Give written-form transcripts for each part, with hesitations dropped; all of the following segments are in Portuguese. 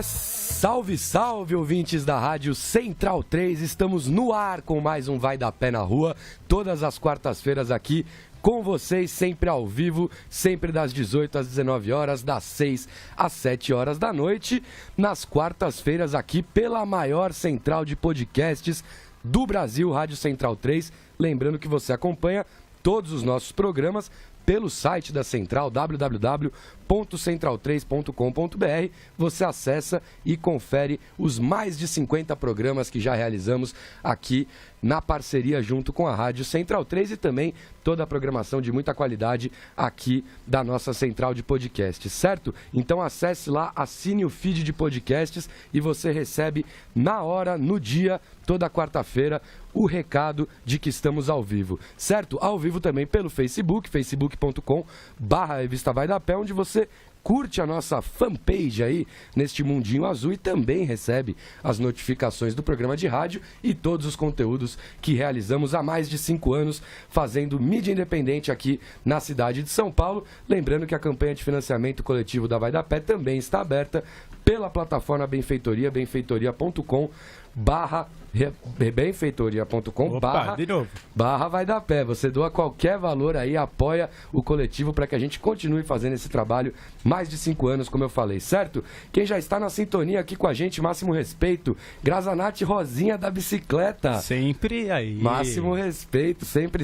Salve, salve, ouvintes da Rádio Central 3. Estamos no ar com mais um Vai da Pé na Rua, todas as quartas-feiras aqui com vocês, sempre ao vivo, sempre das 18 às 19 horas, das 6 às 7 horas da noite, nas quartas-feiras aqui pela maior central de podcasts do Brasil, Rádio Central 3. Lembrando que você acompanha todos os nossos programas pelo site da Central, www.central3.com.br. Você acessa e confere os mais de 50 programas que já realizamos aqui na parceria junto com a Rádio Central 3 e também toda a programação de muita qualidade aqui da nossa central de podcasts, certo? Então acesse lá, assine o feed de podcasts e você recebe na hora, no dia, toda quarta-feira, o recado de que estamos ao vivo, certo? Ao vivo também pelo Facebook, facebook.com/Revista Vai da Pé, onde você curte a nossa fanpage aí neste mundinho azul e também recebe as notificações do programa de rádio e todos os conteúdos que realizamos há mais de 5 anos fazendo mídia independente aqui na cidade de São Paulo. Lembrando que a campanha de financiamento coletivo da Vai da Pé também está aberta pela plataforma Benfeitoria, benfeitoria.com/Benfeitoria.com/barra Vai da Pé. Você doa qualquer valor aí, apoia o coletivo para que a gente continue fazendo esse trabalho mais de 5 anos, como eu falei, certo? Quem já está na sintonia aqui com a gente, máximo respeito, Grazanate Rosinha da bicicleta. Sempre aí. Máximo respeito, sempre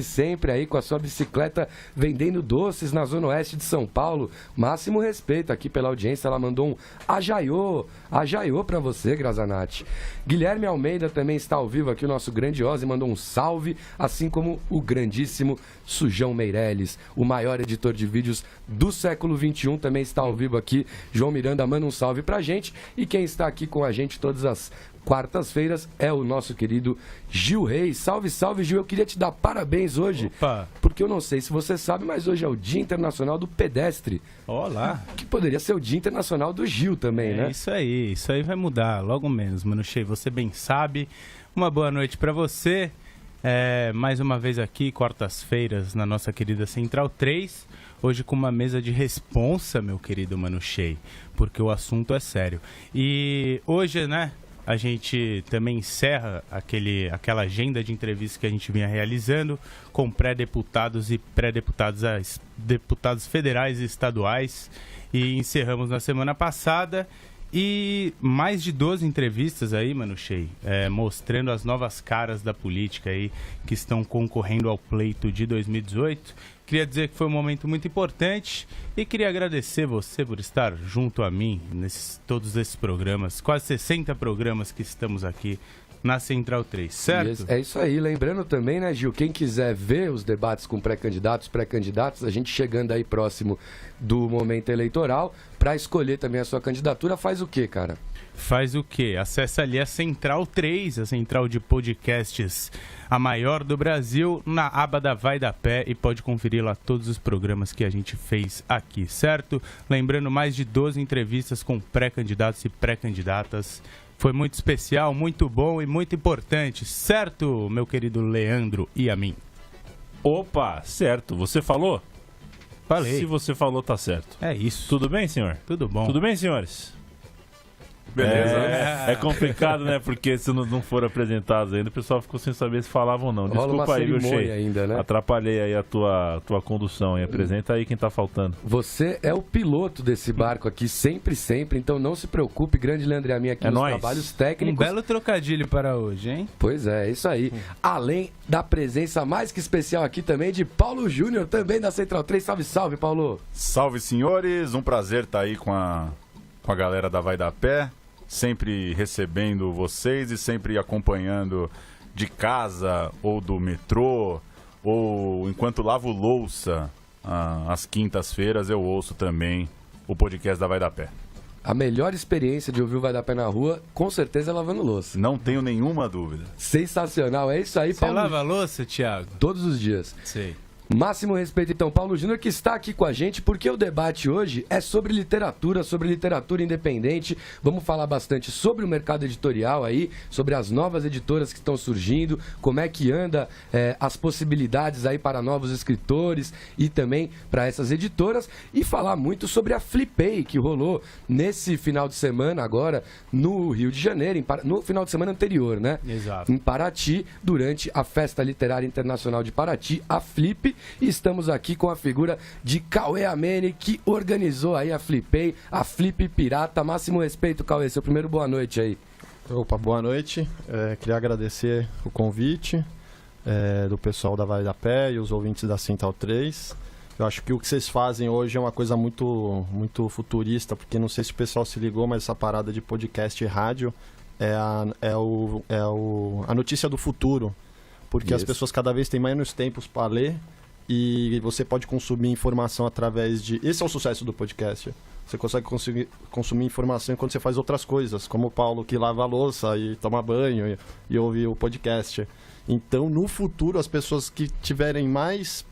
aí com a sua bicicleta vendendo doces na Zona Oeste de São Paulo. Máximo respeito aqui pela audiência, ela mandou um ajaiô pra você, Grazanate. Guilherme Almeida também está ao vivo aqui, o nosso grandioso, e mandou um salve, assim como o grandíssimo Sujão Meirelles, o maior editor de vídeos do século XXI, também está ao vivo aqui. João Miranda manda um salve pra gente, e quem está aqui com a gente todas as quartas-feiras é o nosso querido Gil Reis. Salve, salve, Gil. Eu queria te dar parabéns hoje. Opa. Porque eu não sei se você sabe, mas hoje é o Dia Internacional do Pedestre. Olá. Que poderia ser o Dia Internacional do Gil também, né? Isso aí vai mudar logo menos, Mano Cheio. Você bem sabe. Uma boa noite pra você. Mais uma vez aqui, quartas-feiras, na nossa querida Central 3. Hoje com uma mesa de responsa, meu querido Mano Cheio, porque o assunto é sério. E hoje, né, a gente também encerra aquela agenda de entrevistas que a gente vinha realizando com pré-deputados e deputados federais e estaduais, e encerramos na semana passada. E mais de 12 entrevistas aí, Mano Cheio, mostrando as novas caras da política aí que estão concorrendo ao pleito de 2018. Queria dizer que foi um momento muito importante e queria agradecer você por estar junto a mim todos esses programas, quase 60 programas que estamos aqui na Central 3, certo? É isso aí. Lembrando também, né, Gil, quem quiser ver os debates com pré-candidatos, a gente chegando aí próximo do momento eleitoral, para escolher também a sua candidatura, faz o quê, cara? Faz o quê? Acessa ali a Central 3, a central de podcasts, a maior do Brasil, na aba da Vai da Pé, e pode conferir lá todos os programas que a gente fez aqui, certo? Lembrando, mais de 12 entrevistas com pré-candidatos e pré-candidatas. Foi muito especial, muito bom e muito importante, certo, meu querido Leandro e a mim? Opa, certo. Você falou? Falei. Se você falou, tá certo. É isso. Tudo bem, senhor? Tudo bom. Tudo bem, senhores? Beleza. É complicado, né? Porque se não foram apresentados ainda, o pessoal ficou sem saber se falavam ou não. Desculpa aí, meu cheio. Ainda, né? Atrapalhei aí a tua condução. E apresenta aí quem tá faltando. Você é o piloto desse barco aqui, sempre, então não se preocupe. Grande Leandro e a mim aqui nos trabalhos técnicos. Um belo trocadilho para hoje, hein? Pois é isso aí. Além da presença mais que especial aqui também de Paulo Júnior, também da Central 3. Salve, salve, Paulo. Salve, senhores. Um prazer estar aí com a galera da Vai da Pé. Sempre recebendo vocês e sempre acompanhando de casa ou do metrô, ou enquanto lavo louça, às quintas-feiras eu ouço também o podcast da Vai da Pé. A melhor experiência de ouvir o Vai da Pé na rua, com certeza, é lavando louça. Não tenho nenhuma dúvida. Sensacional, é isso aí, Paulo. Você lava a louça, Thiago? Todos os dias. Sei. Máximo respeito, então, Paulo Júnior, que está aqui com a gente, porque o debate hoje é sobre literatura independente. Vamos falar bastante sobre o mercado editorial aí, sobre as novas editoras que estão surgindo, como é que anda as possibilidades aí para novos escritores e também para essas editoras, e falar muito sobre a Flipei, que rolou nesse final de semana agora no Rio de Janeiro, no final de semana anterior, né? Exato. Em Paraty, durante a Festa Literária Internacional de Paraty, a Flip. E estamos aqui com a figura de Cauê Amene, que organizou aí a Flipei, a Flip Pirata. Máximo respeito, Cauê. Seu primeiro boa noite aí. Opa, boa noite. Queria agradecer o convite do pessoal da Vai da Pé e os ouvintes da Central 3. Eu acho que o que vocês fazem hoje é uma coisa muito, muito futurista, porque não sei se o pessoal se ligou, mas essa parada de podcast e rádio é a notícia do futuro. Porque as pessoas cada vez têm menos tempos para ler e você pode consumir informação através de... Esse é o sucesso do podcast. Você consegue consumir informação enquanto você faz outras coisas, como o Paulo que lava a louça e toma banho e ouve o podcast. Então, no futuro, as pessoas que tiverem mais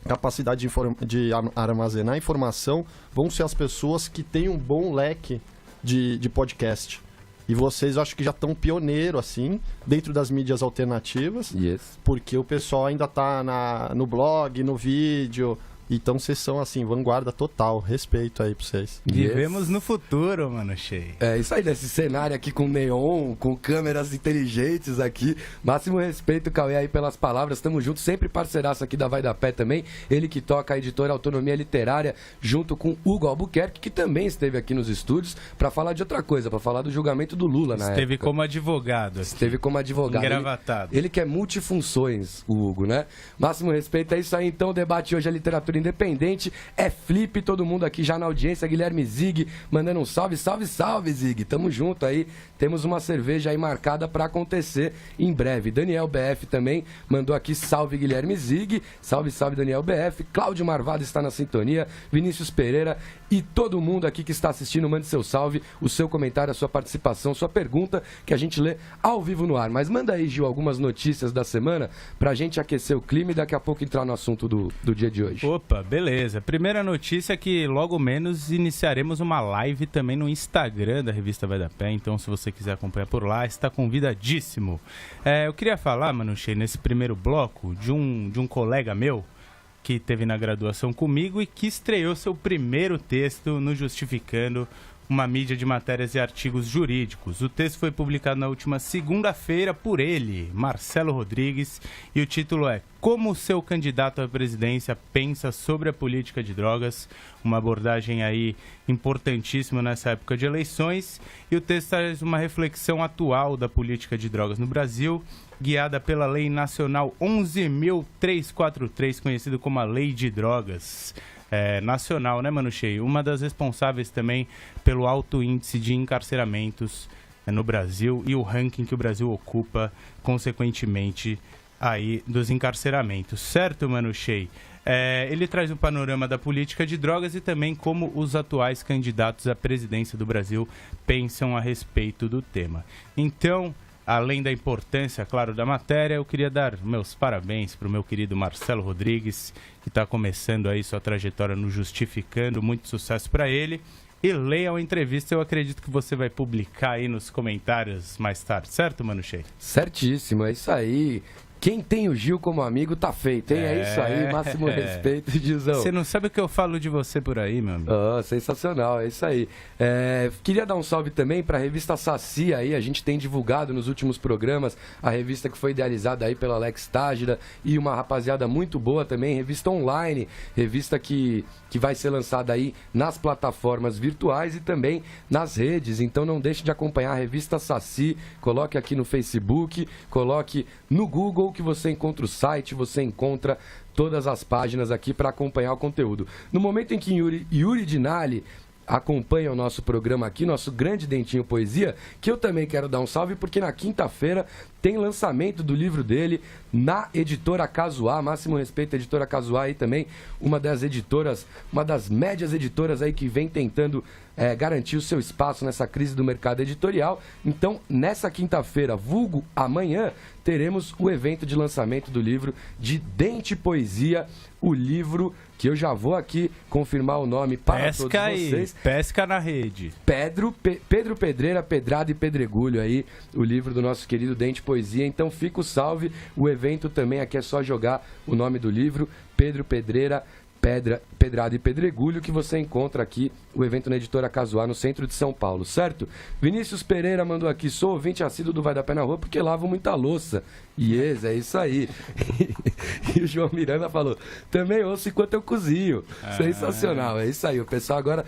capacidade de armazenar informação vão ser as pessoas que têm um bom leque de podcast. E vocês, eu acho que já estão pioneiro, assim, dentro das mídias alternativas. Yes. Porque o pessoal ainda tá no blog, no vídeo. Então vocês são, assim, vanguarda total. Respeito aí pra vocês. Vivemos no futuro, mano, Shea. É isso aí, nesse cenário aqui com neon, com câmeras inteligentes aqui. Máximo respeito, Cauê, aí pelas palavras. Tamo junto, sempre parceiraço aqui da Vai da Pé também. Ele que toca a editora Autonomia Literária, junto com Hugo Albuquerque, que também esteve aqui nos estúdios pra falar de outra coisa, pra falar do julgamento do Lula na época. Esteve como advogado. Aqui. Esteve como advogado. Engravatado. Ele que é multifunções, o Hugo, né? Máximo respeito, é isso aí. Então, o debate hoje é literatura independente, é Flip, todo mundo aqui já na audiência, Guilherme Zig, mandando um salve, salve, salve, Zig, tamo junto aí, temos uma cerveja aí marcada pra acontecer em breve. Daniel BF também mandou aqui, salve Guilherme Zig, salve, salve Daniel BF, Cláudio Marvado está na sintonia, Vinícius Pereira e todo mundo aqui que está assistindo, mande seu salve, o seu comentário, a sua participação, sua pergunta, que a gente lê ao vivo no ar. Mas manda aí, Gil, algumas notícias da semana pra gente aquecer o clima e daqui a pouco entrar no assunto do dia de hoje. Opa, beleza. Primeira notícia é que logo menos iniciaremos uma live também no Instagram da revista Vai da Pé, então se você quiser acompanhar por lá, está convidadíssimo. Eu queria falar, Mano Shea, nesse primeiro bloco, de um colega meu que esteve na graduação comigo e que estreou seu primeiro texto no Justificando, uma mídia de matérias e artigos jurídicos. O texto foi publicado na última segunda-feira por ele, Marcelo Rodrigues, e o título é Como o seu candidato à presidência pensa sobre a política de drogas, uma abordagem aí importantíssima nessa época de eleições, e o texto traz uma reflexão atual da política de drogas no Brasil, guiada pela Lei Nacional 11.343, conhecido como a Lei de Drogas. Nacional, né, Mano Shea? Uma das responsáveis também pelo alto índice de encarceramentos no Brasil e o ranking que o Brasil ocupa, consequentemente, aí dos encarceramentos. Certo, Mano Shea? Ele traz um panorama da política de drogas e também como os atuais candidatos à presidência do Brasil pensam a respeito do tema. Então, além da importância, claro, da matéria, eu queria dar meus parabéns para o meu querido Marcelo Rodrigues, que está começando aí sua trajetória no Justificando, muito sucesso para ele. E leia a entrevista, eu acredito que você vai publicar aí nos comentários mais tarde, certo, Mano Shea? Certíssimo, é isso aí. Quem tem o Gil como amigo tá feito, hein? É isso aí, máximo respeito, Gilzão. Você não sabe o que eu falo de você por aí, meu amigo? Sensacional, é isso aí. Queria dar um salve também para a revista Saci aí, a gente tem divulgado nos últimos programas a revista que foi idealizada aí pela Alex Tágira e uma rapaziada muito boa também, revista online, revista que vai ser lançada aí nas plataformas virtuais e também nas redes, então não deixe de acompanhar a revista Saci, coloque aqui no Facebook, coloque no Google que você encontra o site, você encontra todas as páginas aqui para acompanhar o conteúdo. No momento em que Yuri Dinali acompanha o nosso programa aqui, nosso grande Dentinho Poesia, que eu também quero dar um salve, porque na quinta-feira tem lançamento do livro dele na Editora Casuá, máximo respeito à Editora Casuá aí também, uma das editoras, uma das médias editoras aí que vem tentando garantir o seu espaço nessa crise do mercado editorial. Então, nessa quinta-feira, vulgo amanhã, teremos o evento de lançamento do livro de Dente Poesia, o livro que eu já vou aqui confirmar o nome para todos vocês. Pesca na rede. Pedro Pedreira, Pedrado e Pedregulho aí, o livro do nosso querido Dente Poesia. Então fica o salve, o evento também aqui é só jogar o nome do livro, Pedro Pedreira, Pedrado e Pedregulho, que você encontra aqui, o evento na Editora Casuá, no centro de São Paulo, certo? Vinícius Pereira mandou aqui, sou ouvinte assíduo do Vai da Pé na Rua porque lavo muita louça. Yes, é isso aí. E o João Miranda falou, também ouço enquanto eu cozinho. Sensacional, é isso aí. O pessoal agora,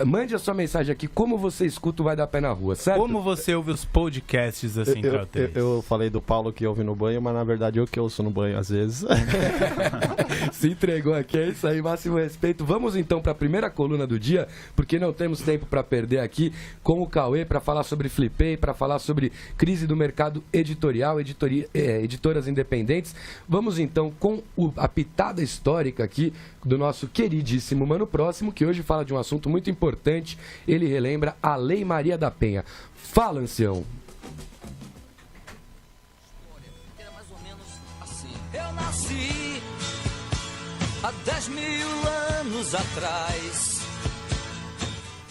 mande a sua mensagem aqui, como você escuta o Vai da Pé na Rua, certo? Como você ouve os podcasts da Central 3? Eu falei do Paulo que ouve no banho, mas na verdade eu que ouço no banho às vezes. Se entregou aqui, é isso aí, máximo respeito. Vamos então para a primeira coluna do dia, porque não temos tempo para perder aqui com o Cauê para falar sobre Flipei, para falar sobre crise do mercado editorial, editoras independentes. Vamos então com a pitada histórica aqui do nosso queridíssimo Mano Próximo, que hoje fala de um assunto muito importante. Ele relembra a Lei Maria da Penha. Fala, ancião. Era mais ou menos assim. Eu nasci há 10.000 anos atrás.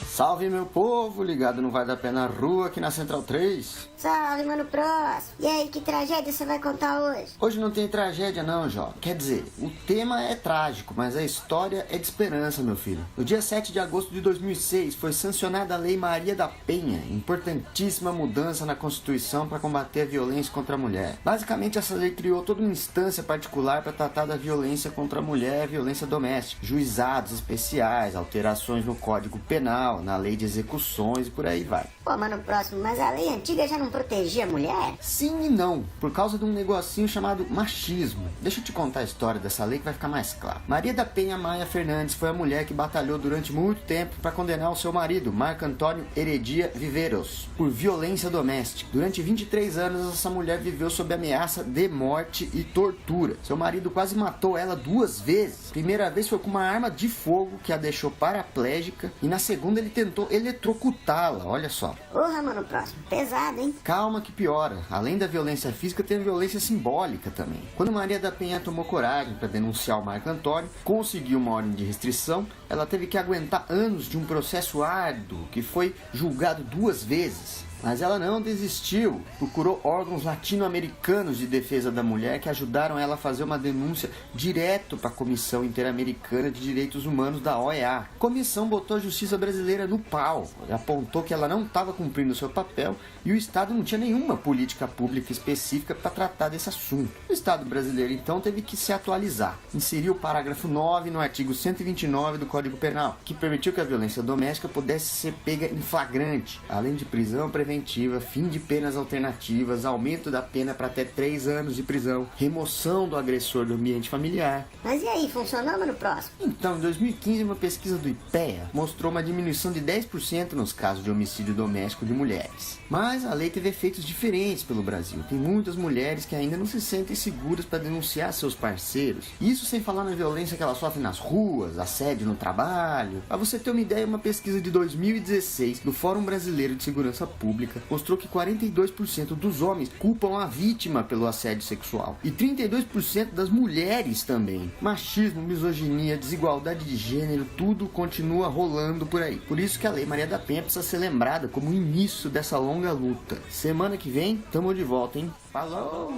Salve, meu povo, ligado no Vai da Pé na Rua, aqui na Central 3. Salve, Mano Próximo. E aí, que tragédia você vai contar hoje? Hoje não tem tragédia não, Jó. Quer dizer, o tema é trágico, mas a história é de esperança, meu filho. No dia 7 de agosto de 2006, foi sancionada a Lei Maria da Penha, importantíssima mudança na Constituição para combater a violência contra a mulher. Basicamente, essa lei criou toda uma instância particular para tratar da violência contra a mulher e a violência doméstica. Juizados especiais, alterações no Código Penal, na lei de execuções e por aí vai. Pô, Mano Próximo, mas a lei antiga já não protegia a mulher? Sim e não, por causa de um negocinho chamado machismo. Deixa eu te contar a história dessa lei que vai ficar mais claro. Maria da Penha Maia Fernandes foi a mulher que batalhou durante muito tempo para condenar o seu marido, Marco Antônio Heredia Viveiros, por violência doméstica. Durante 23 anos, essa mulher viveu sob ameaça de morte e tortura. Seu marido quase matou ela 2 vezes. Primeira vez foi com uma arma de fogo que a deixou paraplégica e na segunda ele tentou eletrocutá-la, olha só. Porra, Mano Próximo, pesado, hein? Calma que piora. Além da violência física, tem a violência simbólica também. Quando Maria da Penha tomou coragem para denunciar o Marco Antônio, conseguiu uma ordem de restrição, ela teve que aguentar anos de um processo árduo que foi julgado 2 vezes. Mas ela não desistiu, procurou órgãos latino-americanos de defesa da mulher que ajudaram ela a fazer uma denúncia direto para a Comissão Interamericana de Direitos Humanos da OEA. A comissão botou a justiça brasileira no pau, apontou que ela não estava cumprindo seu papel e o Estado não tinha nenhuma política pública específica para tratar desse assunto. O Estado brasileiro então teve que se atualizar, inseriu o parágrafo 9 no artigo 129 do Código Penal, que permitiu que a violência doméstica pudesse ser pega em flagrante, além de prisão preventiva, fim de penas alternativas, aumento da pena para até 3 anos de prisão, remoção do agressor do ambiente familiar. Mas e aí, funcionou, Mano Próximo? Então, em 2015, uma pesquisa do IPEA mostrou uma diminuição de 10% nos casos de homicídio doméstico de mulheres. Mas a lei teve efeitos diferentes pelo Brasil. Tem muitas mulheres que ainda não se sentem seguras para denunciar seus parceiros. Isso sem falar na violência que elas sofrem nas ruas, assédio no trabalho. Para você ter uma ideia, uma pesquisa de 2016 do Fórum Brasileiro de Segurança Pública mostrou que 42% dos homens culpam a vítima pelo assédio sexual e 32% das mulheres também. Machismo, misoginia, desigualdade de gênero, tudo continua rolando por aí. Por isso que a Lei Maria da Penha precisa ser lembrada como o início dessa longa luta. Semana que vem, tamo de volta, hein? Falou!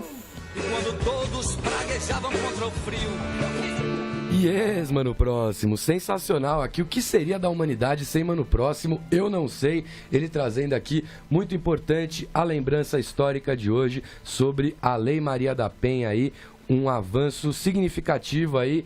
E quando todos praguejavam contra o frio. Yes, Mano Próximo, sensacional aqui. O que seria da humanidade sem Mano Próximo? Eu não sei. Ele trazendo aqui, muito importante, a lembrança histórica de hoje sobre a Lei Maria da Penha aí. um avanço significativo aí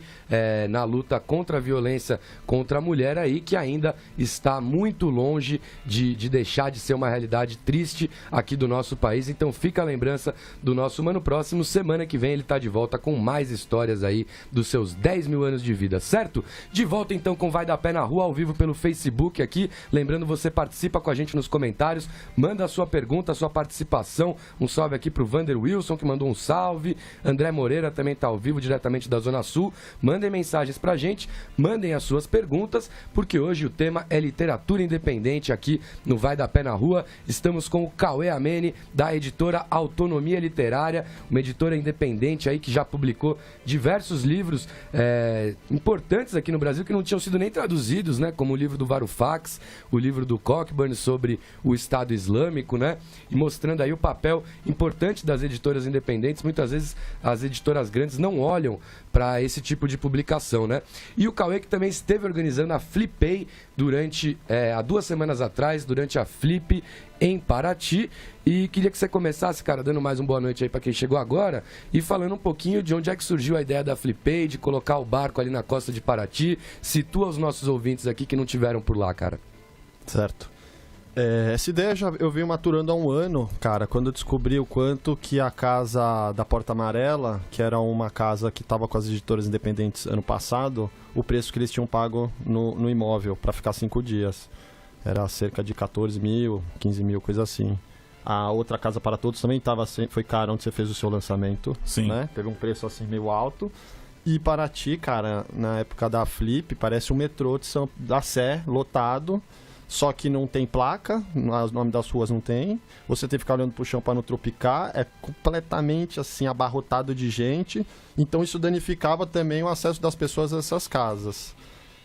na luta contra a violência contra a mulher aí, que ainda está muito longe de deixar de ser uma realidade triste aqui do nosso país. Então fica a lembrança do nosso Mano Próximo. Semana que vem ele está de volta com mais histórias aí dos seus 10 mil anos de vida, certo? De volta então com Vai Dar Pé na Rua, ao vivo pelo Facebook aqui. Lembrando, você participa com a gente nos comentários, manda a sua pergunta, a sua participação. Um salve aqui pro Vander Wilson, que mandou um salve. André Moreira também está ao vivo, diretamente da Zona Sul. Mandem mensagens pra gente, mandem as suas perguntas, porque hoje o tema é literatura independente aqui no Vai Dar Pé na Rua. Estamos com o Cauê Amene, da editora Autonomia Literária, uma editora independente aí que já publicou diversos livros importantes aqui no Brasil, que não tinham sido nem traduzidos, né? Como o livro do Varoufakis, o livro do Cockburn sobre o Estado Islâmico, né? E mostrando aí o papel importante das editoras independentes. Muitas vezes as editoras grandes não olham para esse tipo de publicação, né? E o Cauê, que também esteve organizando a Flipei durante, há 2 semanas atrás, durante a Flip em Paraty. E queria que você começasse, cara, dando mais uma boa noite aí para quem chegou agora e falando um pouquinho de onde é que surgiu a ideia da Flipei, de colocar o barco ali na costa de Paraty. Situa os nossos ouvintes aqui que não tiveram por lá, cara. Certo. Essa ideia eu venho maturando há um ano, cara, quando eu descobri o quanto que a casa da Porta Amarela, que era uma casa que estava com as editoras independentes ano passado, o preço que eles tinham pago no imóvel para ficar 5 dias. Era cerca de 14 mil, 15 mil, coisa assim. A outra Casa para Todos também foi cara onde você fez o seu lançamento. Sim. Né? Teve um preço assim meio alto. E Paraty, cara, na época da Flip, parece um metrô da Sé, lotado. Só que não tem placa, o nome das ruas não tem. Você tem que ficar olhando pro chão para não tropicar. É completamente assim, abarrotado de gente. Então isso danificava também o acesso das pessoas a essas casas.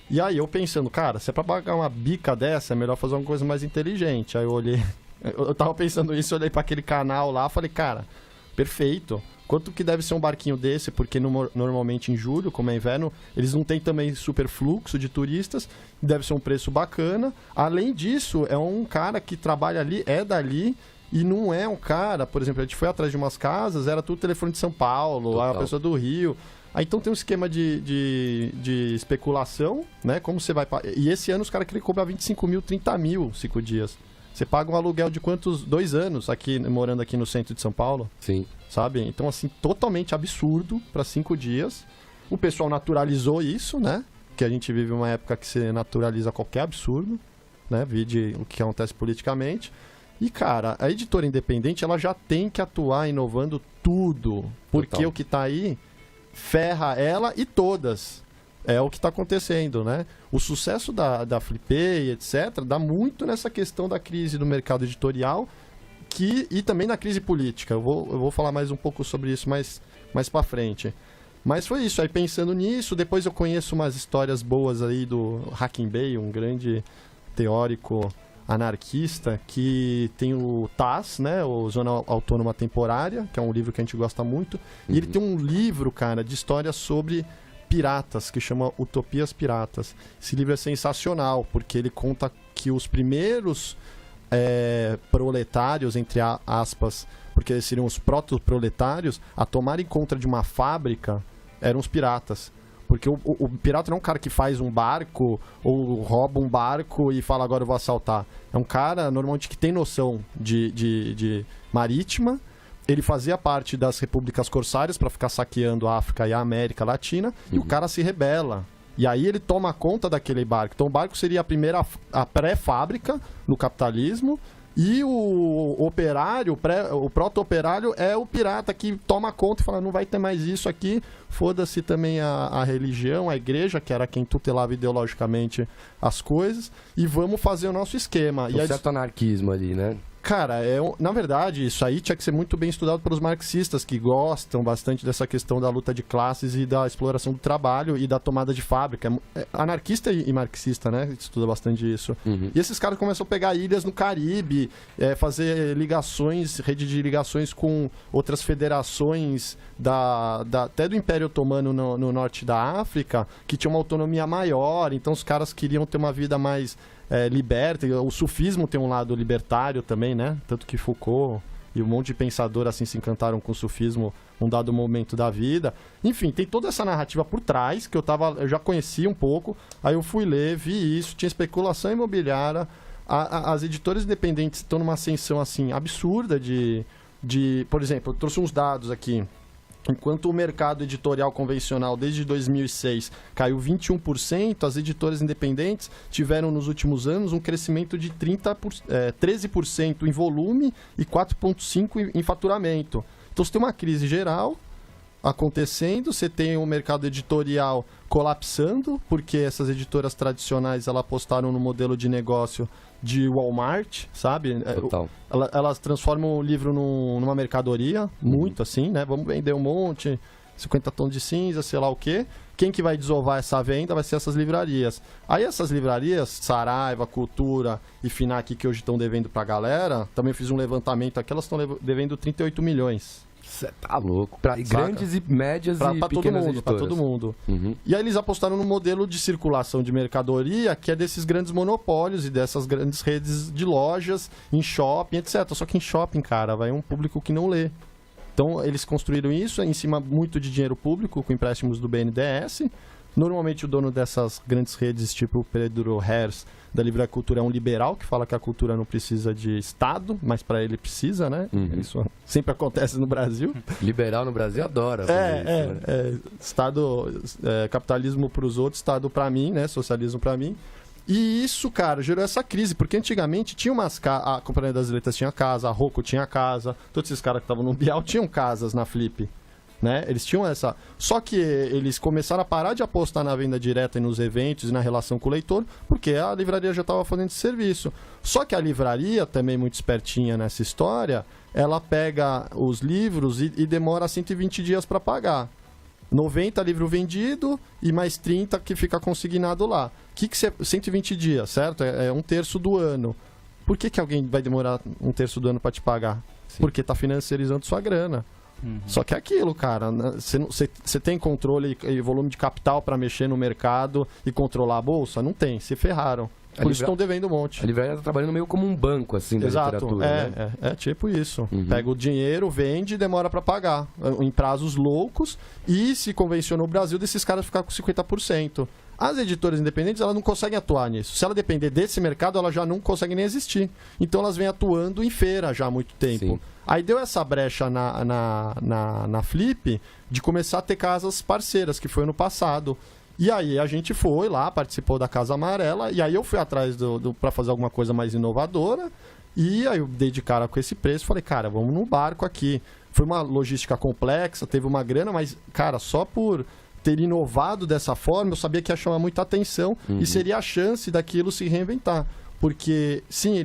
E aí eu pensando, cara, se é pra pagar uma bica dessa, é melhor fazer uma coisa mais inteligente. Aí eu olhei, eu tava pensando isso, olhei para aquele canal lá, falei, cara, perfeito. Quanto que deve ser um barquinho desse? Porque normalmente em julho, como é inverno, eles não têm também super fluxo de turistas. Deve ser um preço bacana. Além disso, é um cara que trabalha ali, é dali. E não é um cara, por exemplo, a gente foi atrás de umas casas, era tudo telefone de São Paulo, Total. a pessoa do Rio. Aí então tem um esquema de especulação, né? Como você vai... E esse ano os caras queriam cobrar 25 mil, 30 mil, 5 dias. Você paga um aluguel de quantos? 2 anos aqui, morando aqui no centro de São Paulo? Sim. Sabe? Então, assim, totalmente absurdo para 5 dias. O pessoal naturalizou isso, né? Que a gente vive uma época que você naturaliza qualquer absurdo, né? Vide o que acontece politicamente. E, cara, a editora independente, ela já tem que atuar inovando tudo. Porque Total. o que tá aí ferra ela e todas. É o que está acontecendo, né? O sucesso da Flipei, etc., dá muito nessa questão da crise do mercado editorial e também na crise política. Eu vou falar mais um pouco sobre isso mais para frente. Mas foi isso. Aí pensando nisso, depois eu conheço umas histórias boas aí do Hacking Bay, um grande teórico anarquista, que tem o TAS, né? O Zona Autônoma Temporária, que é um livro que a gente gosta muito. E ele tem um livro, cara, de histórias sobre piratas, que chama Utopias Piratas. Esse livro é sensacional, porque ele conta que os primeiros proletários, entre aspas, porque eles seriam os proto-proletários, a tomarem conta de uma fábrica, eram os piratas. Porque o pirata não é um cara que faz um barco ou rouba um barco e fala, agora eu vou assaltar. É um cara, normalmente, que tem noção de marítima. Ele fazia parte das repúblicas corsárias para ficar saqueando a África e a América Latina. E o cara se rebela. E aí ele toma conta daquele barco. Então o barco seria a pré-fábrica no capitalismo. E o operário, o proto-operário é o pirata que toma conta e fala, não vai ter mais isso aqui, foda-se também a religião, a igreja, que era quem tutelava ideologicamente as coisas, e vamos fazer o nosso esquema. Um certo anarquismo ali, né? Cara, na verdade, isso aí tinha que ser muito bem estudado pelos marxistas, que gostam bastante dessa questão da luta de classes e da exploração do trabalho e da tomada de fábrica. Anarquista e marxista, né? Estuda bastante isso. Uhum. E esses caras começam a pegar ilhas no Caribe, fazer ligações, rede de ligações com outras federações até do Império Otomano no norte da África, que tinha uma autonomia maior, então os caras queriam ter uma vida mais liberta. O sufismo tem um lado libertário também, né? Tanto que Foucault e um monte de pensador assim se encantaram com o sufismo num dado momento da vida. Enfim, tem toda essa narrativa por trás que eu já conhecia um pouco. Aí eu fui ler, vi isso, tinha especulação imobiliária. As editoras independentes estão numa ascensão assim absurda de... Por exemplo, eu trouxe uns dados aqui. Enquanto o mercado editorial convencional desde 2006 caiu 21%, as editoras independentes tiveram nos últimos anos um crescimento de 13% em volume e 4,5% em faturamento. Então você tem uma crise geral acontecendo, você tem o mercado editorial colapsando, porque essas editoras tradicionais elas apostaram no modelo de negócio de Walmart, sabe? Total. Elas transformam o livro numa mercadoria, muito assim, né? Vamos vender um monte, 50 tons de cinza, sei lá o quê. Quem que vai desovar essa venda vai ser essas livrarias. Aí essas livrarias, Saraiva, Cultura e Finac, que hoje estão devendo pra galera, também fiz um levantamento aqui, elas estão devendo 38 milhões. Você tá louco. Pra grandes e médias e pequenas editoras. Pra todo mundo. E aí eles apostaram no modelo de circulação de mercadoria, que é desses grandes monopólios e dessas grandes redes de lojas, em shopping, etc. Só que em shopping, cara, vai um público que não lê. Então eles construíram isso em cima muito de dinheiro público, com empréstimos do BNDES. Normalmente o dono dessas grandes redes, tipo o Pedro Herz, da Livraria Cultura, é um liberal que fala que a cultura não precisa de Estado, mas para ele precisa, né? Isso sempre acontece no Brasil. Liberal no Brasil adora. Estado, capitalismo para os outros, Estado para mim, né? Socialismo para mim. E isso, cara, gerou essa crise, porque antigamente tinha a Companhia das Letras tinha casa, a Rocco tinha casa, todos esses caras que estavam no Bial tinham casas na Flip. Né? Eles tinham essa... Só que eles começaram a parar de apostar na venda direta e nos eventos e na relação com o leitor, porque a livraria já estava fazendo esse serviço. Só que a livraria, também muito espertinha nessa história, ela pega os livros e demora 120 dias para pagar. 90 livro vendido e mais 30 que fica consignado lá. 120 dias, certo? É um terço do ano. Por que alguém vai demorar um terço do ano para te pagar? Sim. Porque está financiarizando sua grana. Só que é aquilo, cara, você tem controle e volume de capital para mexer no mercado e controlar a bolsa? Não tem, se ferraram. Por isso estão devendo um monte. A livraria está trabalhando meio como um banco, assim, da literatura, né? É tipo isso. Pega o dinheiro, vende e demora para pagar. Em prazos loucos. E se convencionou o Brasil desses caras ficar com 50%. As editoras independentes, elas não conseguem atuar nisso. Se ela depender desse mercado, ela já não consegue nem existir. Então elas vêm atuando em feira já há muito tempo. Sim. Aí deu essa brecha na Flip de começar a ter casas parceiras, que foi ano passado. E aí a gente foi lá, participou da Casa Amarela, e aí eu fui atrás para fazer alguma coisa mais inovadora, e aí eu dei de cara com esse preço, falei, cara, vamos no barco aqui. Foi uma logística complexa, teve uma grana, mas, cara, só por ter inovado dessa forma, eu sabia que ia chamar muita atenção, e seria a chance daquilo se reinventar. Porque, sim,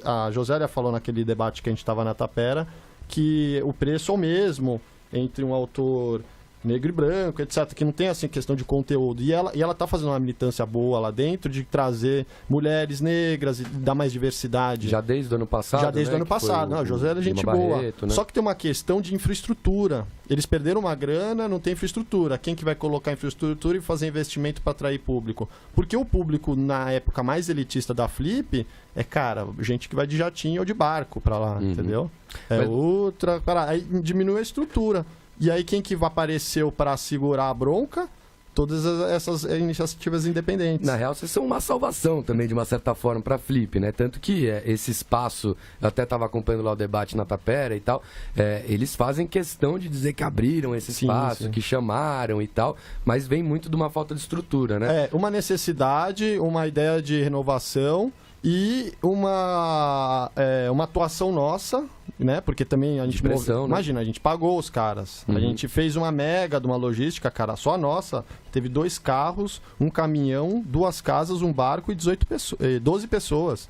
a Josélia falou naquele debate que a gente estava na Tapera, que o preço é o mesmo entre um autor negro e branco, etc., que não tem assim questão de conteúdo. E ela tá fazendo uma militância boa lá dentro de trazer mulheres negras e dar mais diversidade. Já desde o ano passado? Já desde o ano passado. Não, a Josélia é gente boa. Barreto, né? Só que tem uma questão de infraestrutura. Eles perderam uma grana, não tem infraestrutura. Quem que vai colocar infraestrutura e fazer investimento para atrair público? Porque o público, na época mais elitista da Flip, é, cara, gente que vai de jatinho ou de barco para lá, entendeu? Outra... Aí diminui a estrutura. E aí quem que apareceu para segurar a bronca? Todas essas iniciativas independentes. Na real, vocês são uma salvação também, de uma certa forma, para a Flip, né? Tanto que esse espaço, eu até estava acompanhando lá o debate na Tapera e tal, eles fazem questão de dizer que abriram esse espaço, que chamaram e tal, mas vem muito de uma falta de estrutura, né? Uma necessidade, uma ideia de renovação e uma atuação nossa, né? Porque também a gente imagina, a gente pagou os caras, a gente fez uma mega de uma logística, cara, só a nossa teve 2 carros, um caminhão, 2 casas, um barco e 12 pessoas.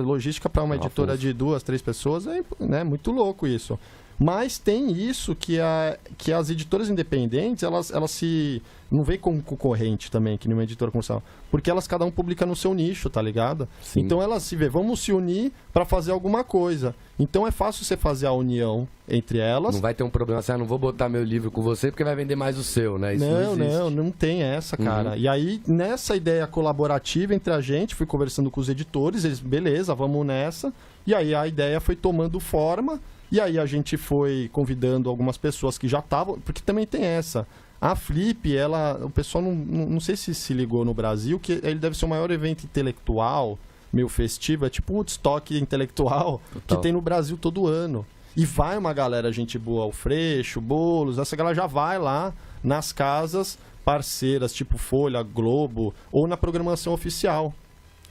Logística para uma editora de 2, 3 pessoas é muito louco isso. Mas tem isso que as editoras independentes, elas se... Não vem como concorrente também, que nenhuma editora comercial. Porque elas, cada um publica no seu nicho, tá ligado? Sim. Então elas se vê, vamos se unir para fazer alguma coisa. Então é fácil você fazer a união entre elas. Não vai ter um problema assim, não vou botar meu livro com você porque vai vender mais o seu, né? Isso não tem essa, cara. E aí, nessa ideia colaborativa entre a gente, fui conversando com os editores, eles, beleza, vamos nessa. E aí a ideia foi tomando forma, e aí a gente foi convidando algumas pessoas que já estavam, porque também tem essa. A Flip, o pessoal não sei se ligou no Brasil, que ele deve ser o maior evento intelectual, meio festivo, é tipo um Woodstock intelectual que tem no Brasil todo ano. E vai uma galera, gente boa, o Freixo, Boulos, essa galera já vai lá nas casas parceiras, tipo Folha, Globo, ou na programação oficial.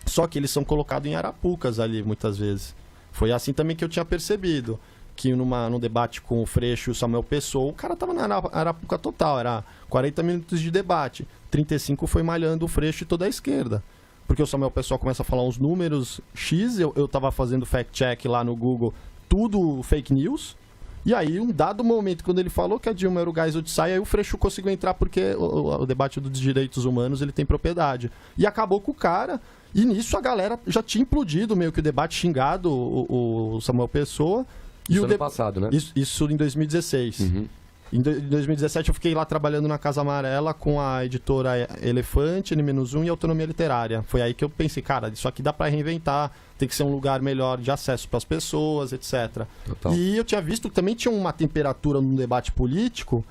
Só que eles são colocados em arapucas ali, muitas vezes. Foi assim também que eu tinha percebido. Que num debate com o Freixo e o Samuel Pessoa, o cara tava na arapuca total, era 40 minutos de debate, 35 foi malhando o Freixo e toda a esquerda. Porque o Samuel Pessoa começa a falar uns números X, eu tava fazendo fact-check lá no Google, tudo fake news, e aí, um dado momento, quando ele falou que a Dilma era o gás de saia, aí o Freixo conseguiu entrar porque o debate dos direitos humanos, ele tem propriedade. E acabou com o cara, e nisso a galera já tinha implodido meio que o debate, xingado o Samuel Pessoa. Isso ano passado, né? Isso em 2016. Uhum. Em 2017 eu fiquei lá trabalhando na Casa Amarela com a editora Elefante, N-1 e Autonomia Literária. Foi aí que eu pensei, cara, isso aqui dá para reinventar, tem que ser um lugar melhor de acesso para as pessoas, etc. Total. E eu tinha visto que também tinha uma temperatura no debate político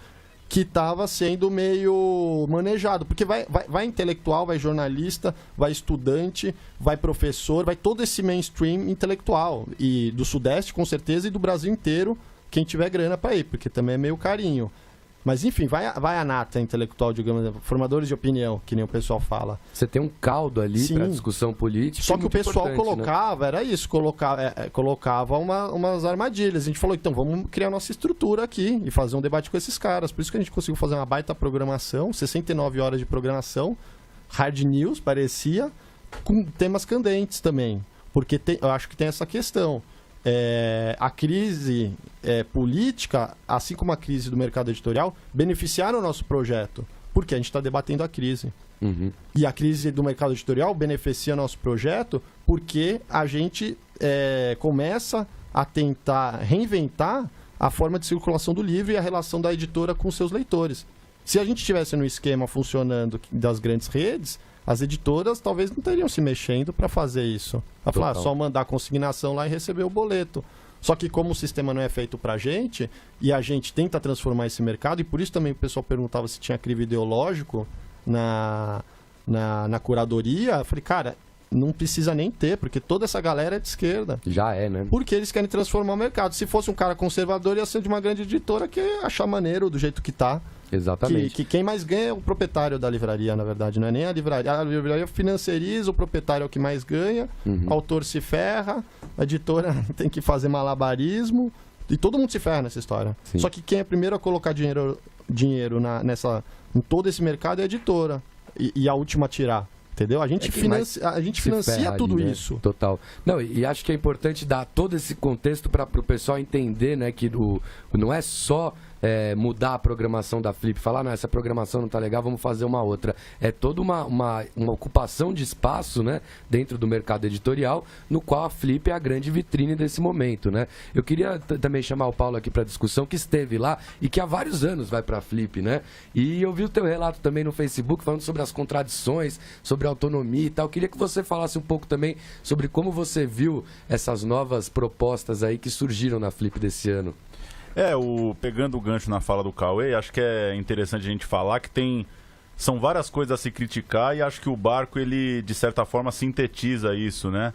que estava sendo meio manejado, porque vai intelectual, vai jornalista, vai estudante, vai professor, vai todo esse mainstream intelectual, e do Sudeste com certeza, e do Brasil inteiro, quem tiver grana para ir, porque também é meio carinho. Mas enfim, vai a nata intelectual, digamos, formadores de opinião, que nem o pessoal fala. Você tem um caldo ali para discussão política. Só que o pessoal colocava, né? Era isso, colocava umas armadilhas. A gente falou, então vamos criar nossa estrutura aqui e fazer um debate com esses caras. Por isso que a gente conseguiu fazer uma baita programação, 69 horas de programação, hard news, parecia, com temas candentes também. Porque eu acho que tem essa questão. A crise política, assim como a crise do mercado editorial, beneficiaram o nosso projeto, porque a gente está debatendo a crise. Uhum. E a crise do mercado editorial beneficia nosso projeto porque a gente começa a tentar reinventar a forma de circulação do livro e a relação da editora com seus leitores. Se a gente estivesse no esquema funcionando das grandes redes, as editoras talvez não teriam se mexendo para fazer isso. Para falar, só mandar a consignação lá e receber o boleto. Só que como o sistema não é feito para a gente, e a gente tenta transformar esse mercado, e por isso também o pessoal perguntava se tinha crivo ideológico na curadoria, eu falei, cara, não precisa nem ter, porque toda essa galera é de esquerda. Já é, né? Porque eles querem transformar o mercado. Se fosse um cara conservador, ia ser de uma grande editora que ia achar maneiro do jeito que tá. Exatamente. Que quem mais ganha é o proprietário da livraria, na verdade, não é nem a livraria. A livraria financiariza, o proprietário é o que mais ganha, o autor se ferra, a editora tem que fazer malabarismo, e todo mundo se ferra nessa história. Sim. Só que quem é primeiro a colocar dinheiro em todo esse mercado é a editora, e a última a tirar. Entendeu? A gente financia tudo ali, né? Isso. Total. Não, e acho que é importante dar todo esse contexto para o pessoal entender, né, que não é só mudar a programação da Flip, falar, não, essa programação não tá legal, vamos fazer uma outra. É toda uma ocupação de espaço, né, dentro do mercado editorial, no qual a Flip é a grande vitrine desse momento, né? Eu queria também chamar o Paulo aqui para discussão, que esteve lá e que há vários anos vai para a Flip, né? E eu vi o teu relato também no Facebook falando sobre as contradições, sobre autonomia e tal. Eu queria que você falasse um pouco também sobre como você viu essas novas propostas aí que surgiram na Flip desse ano. Pegando o gancho na fala do Cauê, acho que é interessante a gente falar que são várias coisas a se criticar, e acho que o Barco, ele, de certa forma, sintetiza isso, né?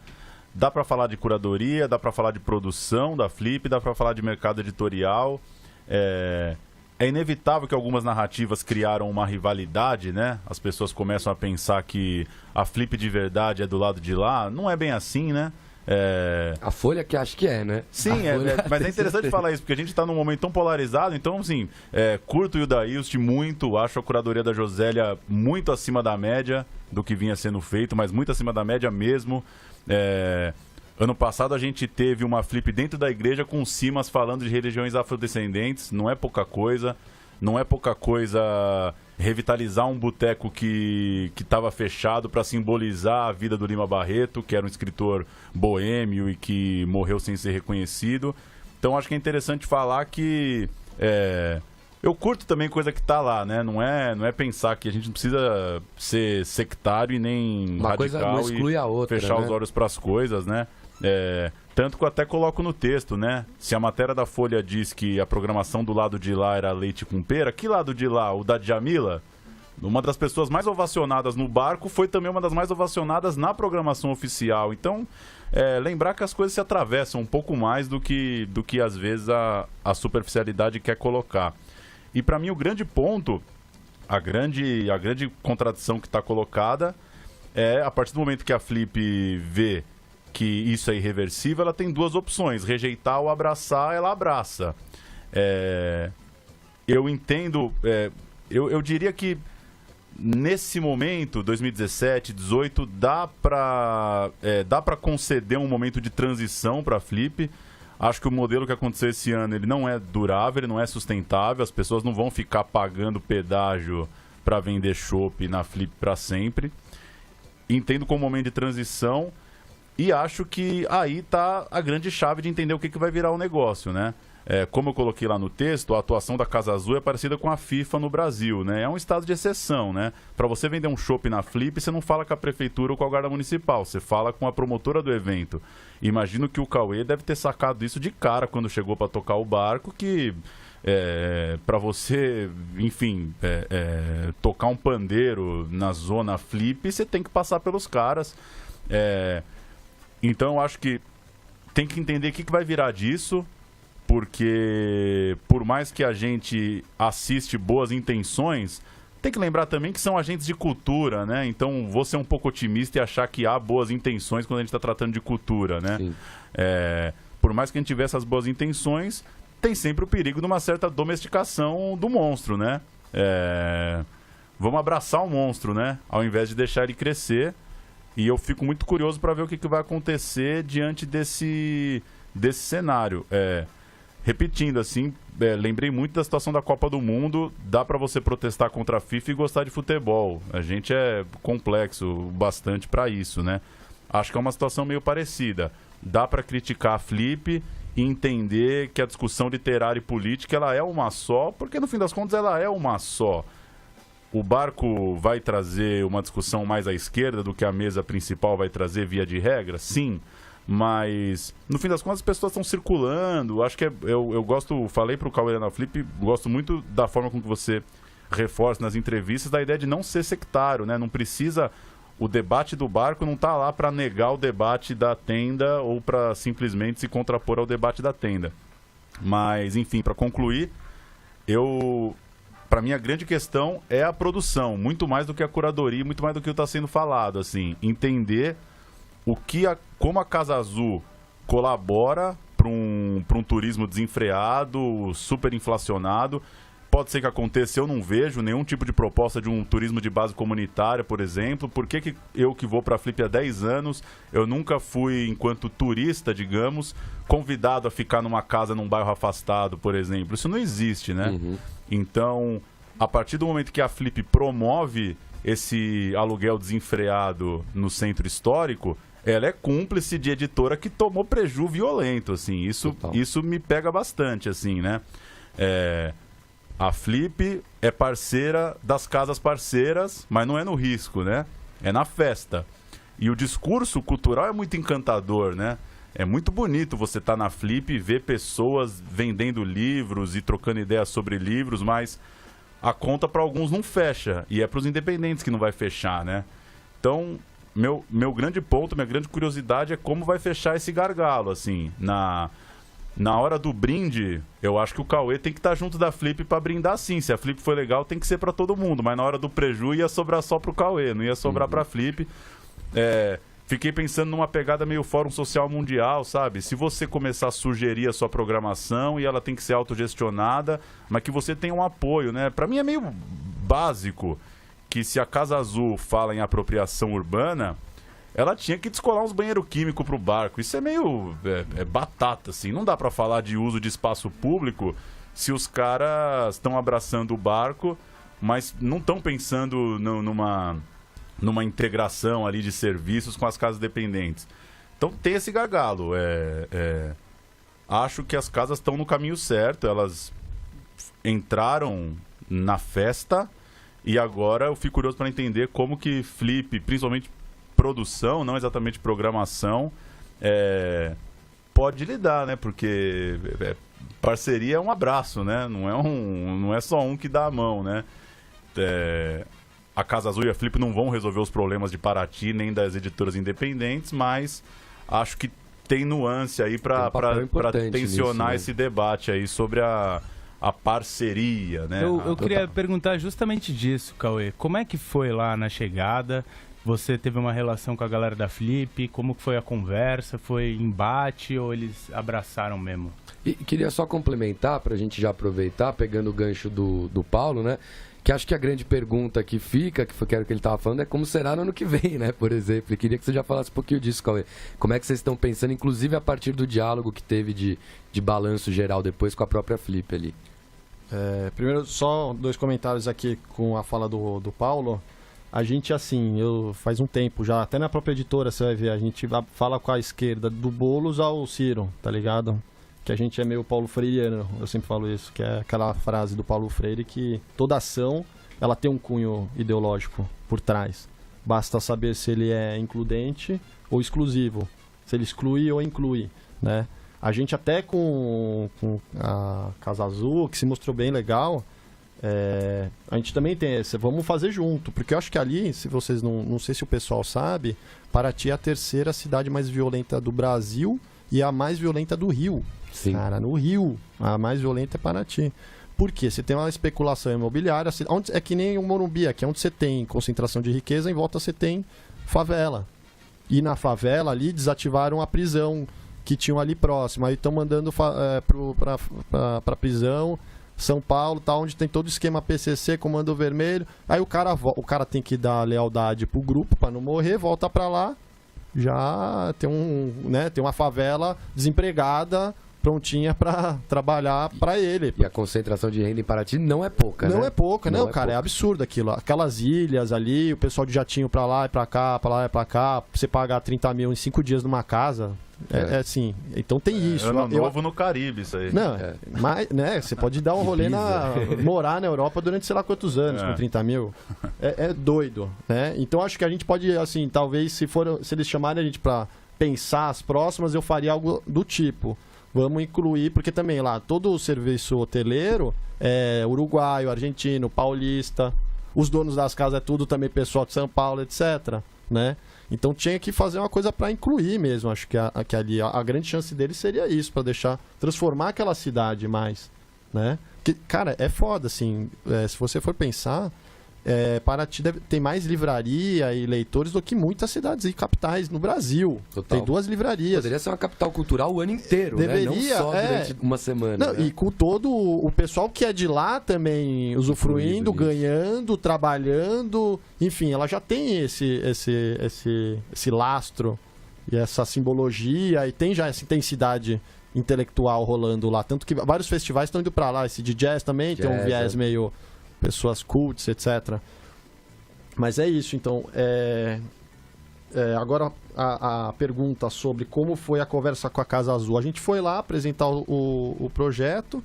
Dá para falar de curadoria, dá para falar de produção da Flip, dá para falar de mercado editorial. É inevitável que algumas narrativas criaram uma rivalidade, né? As pessoas começam a pensar que a Flip de verdade é do lado de lá. Não é bem assim, né? A Folha que acho que é, né? Sim, mas é interessante falar isso, porque a gente está num momento tão polarizado, então, assim, curto o Ildailst muito, acho a curadoria da Josélia muito acima da média do que vinha sendo feito, mas muito acima da média mesmo. Ano passado a gente teve uma flip dentro da igreja com o Simas falando de religiões afrodescendentes. Não é pouca coisa. Não é pouca coisa revitalizar um boteco que estava fechado para simbolizar a vida do Lima Barreto, que era um escritor boêmio e que morreu sem ser reconhecido. Então acho que é interessante falar que eu curto também coisa que tá lá, né? Não é pensar que a gente não precisa ser sectário e nem uma radical coisa não exclui a outra, fechar né? os olhos para as coisas, né? Tanto que eu até coloco no texto, né? Se a matéria da Folha diz que a programação do lado de lá era leite com pera, que lado de lá? O da Djamila? Uma das pessoas mais ovacionadas no barco foi também uma das mais ovacionadas na programação oficial. Então, lembrar que as coisas se atravessam um pouco mais do que às vezes a superficialidade quer colocar. E para mim o grande ponto, a grande contradição que está colocada é a partir do momento que a Flip vê que isso é irreversível, ela tem duas opções: rejeitar ou abraçar. Ela abraça. Eu entendo, eu diria que nesse momento, 2017, 2018, dá para conceder um momento de transição para a Flip. Acho que o modelo que aconteceu esse ano ele não é durável, ele não é sustentável. As pessoas não vão ficar pagando pedágio para vender chopp na Flip para sempre. Entendo como momento de transição. E acho que aí está a grande chave de entender o que vai virar o negócio, né? Como eu coloquei lá no texto, a atuação da Casa Azul é parecida com a FIFA no Brasil, né? É um estado de exceção, né? Para você vender um chopp na Flip, você não fala com a prefeitura ou com a guarda municipal, você fala com a promotora do evento. Imagino que o Cauê deve ter sacado isso de cara quando chegou para tocar o barco, que para você, enfim, tocar um pandeiro na zona Flip, você tem que passar pelos caras. Então eu acho que tem que entender o que vai virar disso, porque por mais que a gente assiste boas intenções, tem que lembrar também que são agentes de cultura, né? Então vou ser um pouco otimista e achar que há boas intenções quando a gente está tratando de cultura, né? Por mais que a gente tivesse essas boas intenções, tem sempre o perigo de uma certa domesticação do monstro, né? Vamos abraçar o monstro, né? Ao invés de deixar ele crescer. E eu fico muito curioso para ver o que vai acontecer diante desse cenário. Repetindo, assim, lembrei muito da situação da Copa do Mundo. Dá para você protestar contra a FIFA e gostar de futebol. A gente é complexo bastante para isso, né? Acho que é uma situação meio parecida. Dá para criticar a Flip e entender que a discussão literária e política ela é uma só, porque no fim das contas ela é uma só. O barco vai trazer uma discussão mais à esquerda do que a mesa principal vai trazer via de regra? Sim, mas no fim das contas as pessoas estão circulando. Acho que eu gosto, falei para o Cauê na Flip, gosto muito da forma com que você reforça nas entrevistas da ideia de não ser sectário, né? Não precisa, o debate do barco não está lá para negar o debate da tenda ou para simplesmente se contrapor ao debate da tenda. Mas, enfim, para concluir, para mim, a grande questão é a produção, muito mais do que a curadoria, muito mais do que está sendo falado, assim, entender como a Casa Azul colabora para um turismo desenfreado, super inflacionado. Pode ser que aconteça, eu não vejo nenhum tipo de proposta de um turismo de base comunitária, por exemplo. Por que eu que vou para a Flip há 10 anos, eu nunca fui, enquanto turista, digamos, convidado a ficar numa casa num bairro afastado, por exemplo? Isso não existe, né? Uhum. Então, a partir do momento que a Flip promove esse aluguel desenfreado no centro histórico, ela é cúmplice de editora que tomou prejuízo violento, assim. Isso me pega bastante, assim, né? A Flip é parceira das casas parceiras, mas não é no risco, né? É na festa. E o discurso cultural é muito encantador, né? É muito bonito você estar na Flip e ver pessoas vendendo livros e trocando ideias sobre livros, mas a conta para alguns não fecha. E é para os independentes que não vai fechar, né? Então, meu grande ponto, minha grande curiosidade é como vai fechar esse gargalo, assim. Na hora do brinde, eu acho que o Cauê tem que estar junto da Flip para brindar sim. Se a Flip foi legal, tem que ser para todo mundo. Mas na hora do preju ia sobrar só pro Cauê, não ia sobrar pra Flip. Fiquei pensando numa pegada meio Fórum Social Mundial, sabe? Se você começar a sugerir a sua programação e ela tem que ser autogestionada, mas que você tenha um apoio, né? Pra mim é meio básico que se a Casa Azul fala em apropriação urbana, ela tinha que descolar uns banheiros químicos pro barco. Isso é meio batata, assim. Não dá pra falar de uso de espaço público se os caras estão abraçando o barco, mas não estão pensando numa integração ali de serviços com as casas dependentes. Então tem esse gargalo. Acho que as casas estão no caminho certo, elas entraram na festa e agora eu fico curioso para entender como que Flip, principalmente produção, não exatamente programação, pode lidar, né? Porque parceria é um abraço, né? Não é só um que dá a mão, né? A Casa Azul e a Flip não vão resolver os problemas de Paraty nem das editoras independentes, mas acho que tem nuance aí para tensionar esse debate aí sobre a parceria, né? Eu queria perguntar justamente disso, Cauê. Como é que foi lá na chegada? Você teve uma relação com a galera da Flip? Como foi a conversa? Foi embate ou eles abraçaram mesmo? E queria só complementar, para a gente já aproveitar, pegando o gancho do Paulo, né? Que acho que a grande pergunta que fica, que era o que ele estava falando, é como será no ano que vem, né? Por exemplo. E queria que você já falasse um pouquinho disso, Cauê. Como é que vocês estão pensando, inclusive a partir do diálogo que teve de balanço geral depois com a própria Flip ali? Primeiro, só 2 comentários aqui com a fala do Paulo. A gente, assim, faz um tempo já, até na própria editora você vai ver, a gente fala com a esquerda, do Boulos ao Ciro, tá ligado? Que a gente é meio Paulo Freireano, eu sempre falo isso, que é aquela frase do Paulo Freire que toda ação, ela tem um cunho ideológico por trás. Basta saber se ele é includente ou exclusivo, se ele exclui ou inclui, né? A gente até com a Casa Azul, que se mostrou bem legal, a gente também tem esse, vamos fazer junto, porque eu acho que ali, se vocês não sei se o pessoal sabe, Paraty é a 3ª cidade mais violenta do Brasil e a mais violenta do Rio. Sim. Cara, no Rio, a mais violenta é Paraty. Por quê? Você tem uma especulação imobiliária, é que nem o Morumbi, aqui é onde você tem concentração de riqueza, em volta você tem favela. E na favela ali desativaram a prisão que tinham ali próximo. Aí estão mandando para prisão São Paulo, tá, onde tem todo o esquema PCC, Comando Vermelho. Aí o cara tem que dar lealdade pro grupo para não morrer, volta para lá, já tem tem uma favela desempregada prontinha para trabalhar para ele. E a concentração de renda em Paraty não é pouca, não né? É pouca, não, cara, é absurdo aquilo. Aquelas ilhas ali, o pessoal de jatinho para lá e para cá, para lá e para cá, você pagar 30 mil em 5 dias numa casa. Assim, então tem isso. Ano novo no Caribe, isso aí. Não, mas, né, você pode dar um rolê morar na Europa durante sei lá quantos anos com 30 mil. É doido, né? Então acho que a gente pode, assim, talvez se eles chamarem a gente para pensar as próximas, eu faria algo do tipo. Vamos incluir, porque também lá todo o serviço hoteleiro é uruguaio, argentino, paulista. Os donos das casas é tudo também pessoal de São Paulo, etc, né? Então tinha que fazer uma coisa para incluir mesmo. Acho que ali a grande chance deles seria isso, para transformar aquela cidade mais, né? Porque, cara, é foda, assim, se você for pensar, Paraty tem mais livraria e leitores do que muitas cidades e capitais no Brasil. Total. Tem 2 livrarias. Poderia ser uma capital cultural o ano inteiro, deveria, né? Não só durante uma semana. Não, né? E com todo o pessoal que é de lá também usufruindo, ganhando, trabalhando. Enfim, ela já tem esse lastro e essa simbologia e tem já essa intensidade intelectual rolando lá. Tanto que vários festivais estão indo pra lá. Esse de jazz também tem um viés meio... pessoas cults, etc. Mas é isso, então. Agora a pergunta sobre como foi a conversa com a Casa Azul. A gente foi lá apresentar o projeto.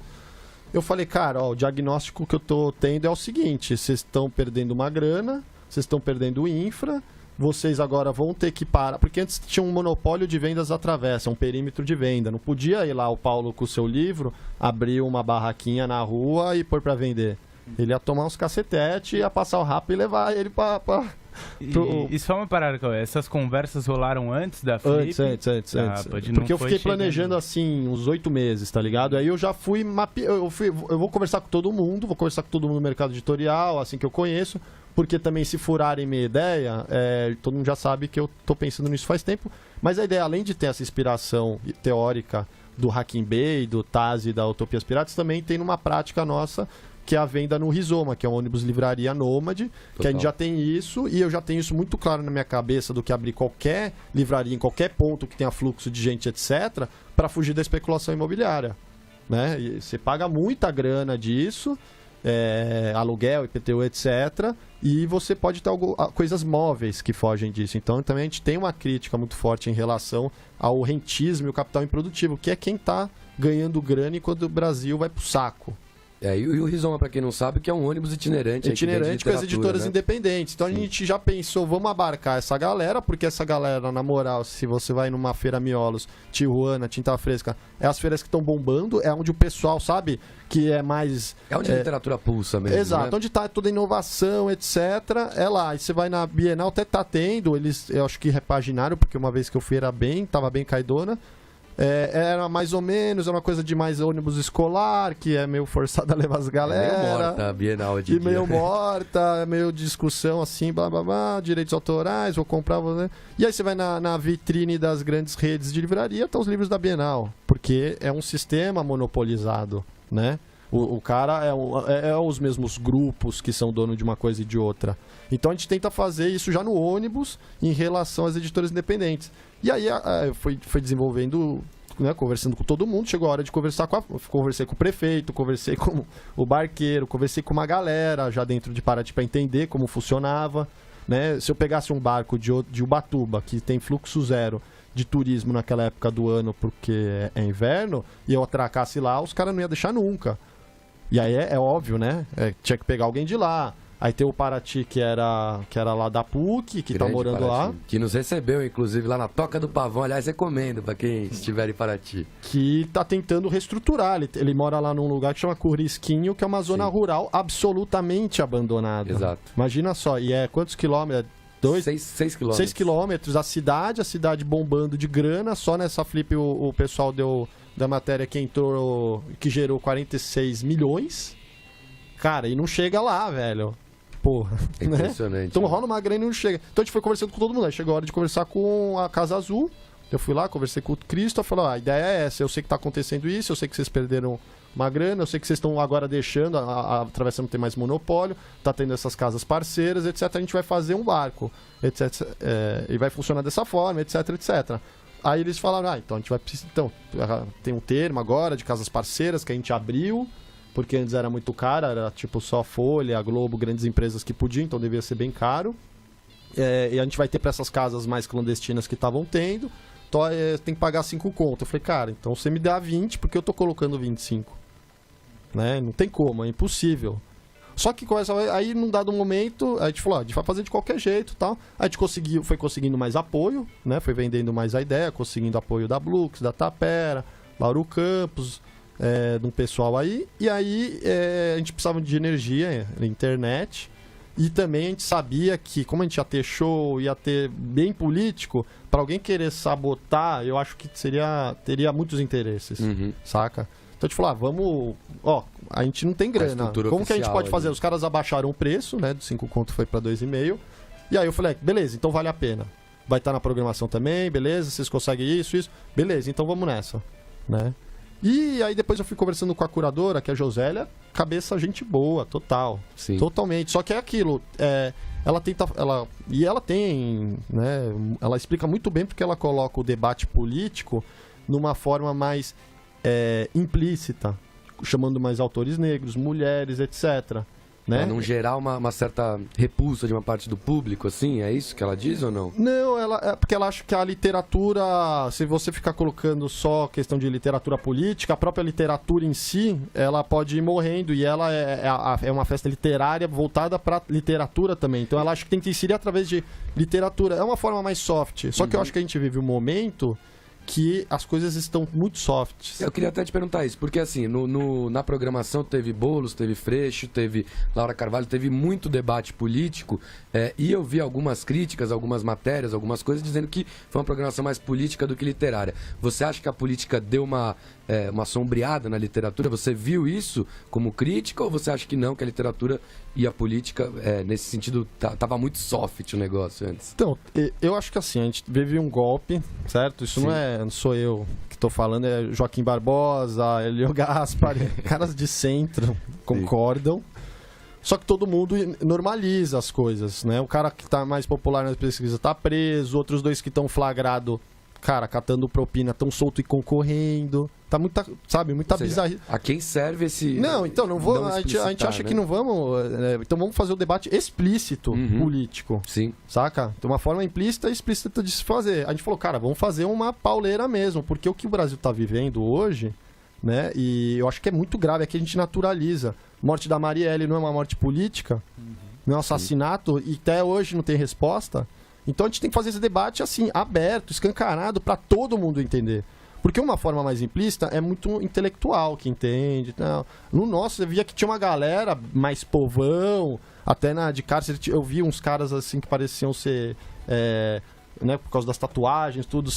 Eu falei, cara, o diagnóstico que eu tô tendo é o seguinte: vocês estão perdendo uma grana, vocês estão perdendo infra, vocês agora vão ter que parar. Porque antes tinha um monopólio de vendas à travessa, um perímetro de venda. Não podia ir lá o Paulo com o seu livro, abrir uma barraquinha na rua e pôr para vender. Ele ia tomar uns cacetete, ia passar o rap e levar ele pra... E só uma parada, Cauê, essas conversas rolaram antes da Flip? Antes. Porque eu fiquei planejando assim, uns 8 meses, tá ligado? Aí eu já fui eu vou conversar com todo mundo, no mercado editorial, assim que eu conheço, porque também se furarem minha ideia, todo mundo já sabe que eu tô pensando nisso faz tempo, mas a ideia, além de ter essa inspiração teórica do Hacking Bay, do Taz e da Utopias Piratas, também tem numa prática nossa que é a venda no Rizoma, que é um ônibus livraria nômade, que a gente já tem isso, e eu já tenho isso muito claro na minha cabeça do que abrir qualquer livraria em qualquer ponto que tenha fluxo de gente, etc., para fugir da especulação imobiliária. Né? E você paga muita grana disso, aluguel, IPTU, etc., e você pode ter coisas móveis que fogem disso. Então também a gente tem uma crítica muito forte em relação ao rentismo e o capital improdutivo, que é quem está ganhando grana enquanto o Brasil vai pro saco. E o Rizoma, para quem não sabe, que é um ônibus itinerante. Itinerante com as editoras, né? Independentes. Então a gente já pensou, vamos abarcar essa galera, porque essa galera, na moral, se você vai numa feira Miolos, Tijuana, Tinta Fresca, é as feiras que estão bombando, é onde o pessoal, sabe, que é mais... É onde a literatura pulsa mesmo, exato, né? Onde tá toda a inovação, etc. É lá. E você vai na Bienal, até tá tendo, eu acho que repaginaram, porque uma vez que eu fui tava bem caidona. Era mais ou menos, era uma coisa de mais ônibus escolar, que é meio forçado a levar as galera. Meio morta a Bienal de dia. Meio morta, meio discussão assim, blá blá blá, direitos autorais, vou comprar, né? E aí você vai na vitrine das grandes redes de livraria, tá os livros da Bienal, porque é um sistema monopolizado, né? O cara é os mesmos grupos que são dono de uma coisa e de outra. Então a gente tenta fazer isso já no ônibus em relação às editoras independentes. E aí foi desenvolvendo, né, conversando com todo mundo, chegou a hora de conversar conversei com o prefeito, conversei com o barqueiro, conversei com uma galera já dentro de Paraty para entender como funcionava. Né? Se eu pegasse um barco de Ubatuba, que tem fluxo zero de turismo naquela época do ano porque é inverno, e eu atracasse lá, os caras não iam deixar nunca. E aí é óbvio, né? Tinha que pegar alguém de lá. Aí tem o Paraty, que era lá da PUC, que tá morando Paraty, lá. Que nos recebeu, inclusive, lá na Toca do Pavão. Aliás, recomendo pra quem estiver em Paraty. Que tá tentando reestruturar. Ele mora lá num lugar que chama Curisquinho, que é uma zona rural absolutamente abandonada. Exato. Imagina só, e quantos quilômetros? 6 quilômetros. 6 quilômetros. A cidade bombando de grana. Só nessa flip o pessoal deu da matéria que gerou 46 milhões. Cara, e não chega lá, velho. Porra. É impressionante. Né? Então rola uma grana e não chega. Então a gente foi conversando com todo mundo. Aí chegou a hora de conversar com a Casa Azul. Eu fui lá, conversei com o Cristo. Eu falei, a ideia é essa. Eu sei que tá acontecendo isso. Eu sei que vocês perderam uma grana. Eu sei que vocês estão agora deixando. A Travessa não tem mais monopólio. Tá tendo essas casas parceiras, etc. A gente vai fazer um barco, etc. E vai funcionar dessa forma, etc, etc. Aí eles falaram, então a gente vai precisar... Então, tem um termo agora de casas parceiras que a gente abriu, porque antes era muito caro, era tipo só Folha, Globo, grandes empresas que podiam, então devia ser bem caro. E a gente vai ter para essas casas mais clandestinas que estavam tendo, então tem que pagar 5 conto. Eu falei, cara, então você me dá 20, porque eu tô colocando 25. Né? Não tem como, é impossível. Só que aí, num dado momento, a gente falou, a gente vai fazer de qualquer jeito e tal. A gente foi conseguindo mais apoio, né? Foi vendendo mais a ideia, conseguindo apoio da Blux, da Tapera, Lauro Campos, de um pessoal aí. E aí a gente precisava de energia, internet. E também a gente sabia que, como a gente ia ter show, ia ter bem político, para alguém querer sabotar, eu acho que teria muitos interesses, saca? Então a gente falou, vamos... a gente não tem grana. Como que a gente pode fazer? Os caras abaixaram o preço, né? Do 5 conto foi para 2,5. E aí eu falei, beleza, então vale a pena. Vai estar na programação também, beleza? Vocês conseguem isso. Beleza, então vamos nessa, né? E aí depois eu fui conversando com a curadora, que é a Josélia, cabeça gente boa, total. Sim. Totalmente. Só que é aquilo, ela tem, né? Ela explica muito bem porque ela coloca o debate político numa forma mais implícita, chamando mais autores negros, mulheres, etc. Né? Pra não gerar uma certa repulsa de uma parte do público, assim? É isso que ela diz ou não? Não, porque ela acha que a literatura, se você ficar colocando só questão de literatura política, a própria literatura em si, ela pode ir morrendo, e ela é uma festa literária voltada para literatura também. Então ela acha que tem que inserir através de literatura. É uma forma mais soft. Só que eu acho que a gente vive um momento que as coisas estão muito softs. Eu queria até te perguntar isso, porque assim, na programação teve Boulos, teve Freixo, teve Laura Carvalho, teve muito debate político, e eu vi algumas críticas, algumas matérias, algumas coisas dizendo que foi uma programação mais política do que literária. Você acha que a política deu uma sombreada na literatura? Você viu isso como crítica, ou você acha que não, que a literatura e a política, nesse sentido, tava muito soft o negócio antes? Então, eu acho que assim, a gente vive um golpe, certo? Isso não sou eu que estou falando, é Joaquim Barbosa, Elio Gaspar, caras de centro, concordam. Só que todo mundo normaliza as coisas, né? O cara que tá mais popular na pesquisa tá preso, outros 2 que estão flagrado, cara, catando propina, tão solto e concorrendo. Tá muita, sabe, muita bizarrice. A quem serve esse... Não, então, não vou, a gente acha, né, que não vamos... então vamos fazer o debate explícito político. Sim. Saca? Tem uma forma implícita e explícita de se fazer. A gente falou, cara, vamos fazer uma pauleira mesmo, porque o que o Brasil tá vivendo hoje, né, e eu acho que é muito grave, é que a gente naturaliza. Morte da Marielle não é uma morte política, não é um assassinato, e até hoje não tem resposta. Então a gente tem que fazer esse debate assim, aberto, escancarado, para todo mundo entender. Porque uma forma mais implícita é muito intelectual, que entende. Não. No nosso, eu via que tinha uma galera mais povão, até de cárcere, eu vi uns caras assim que pareciam ser... né, por causa das tatuagens, tudo,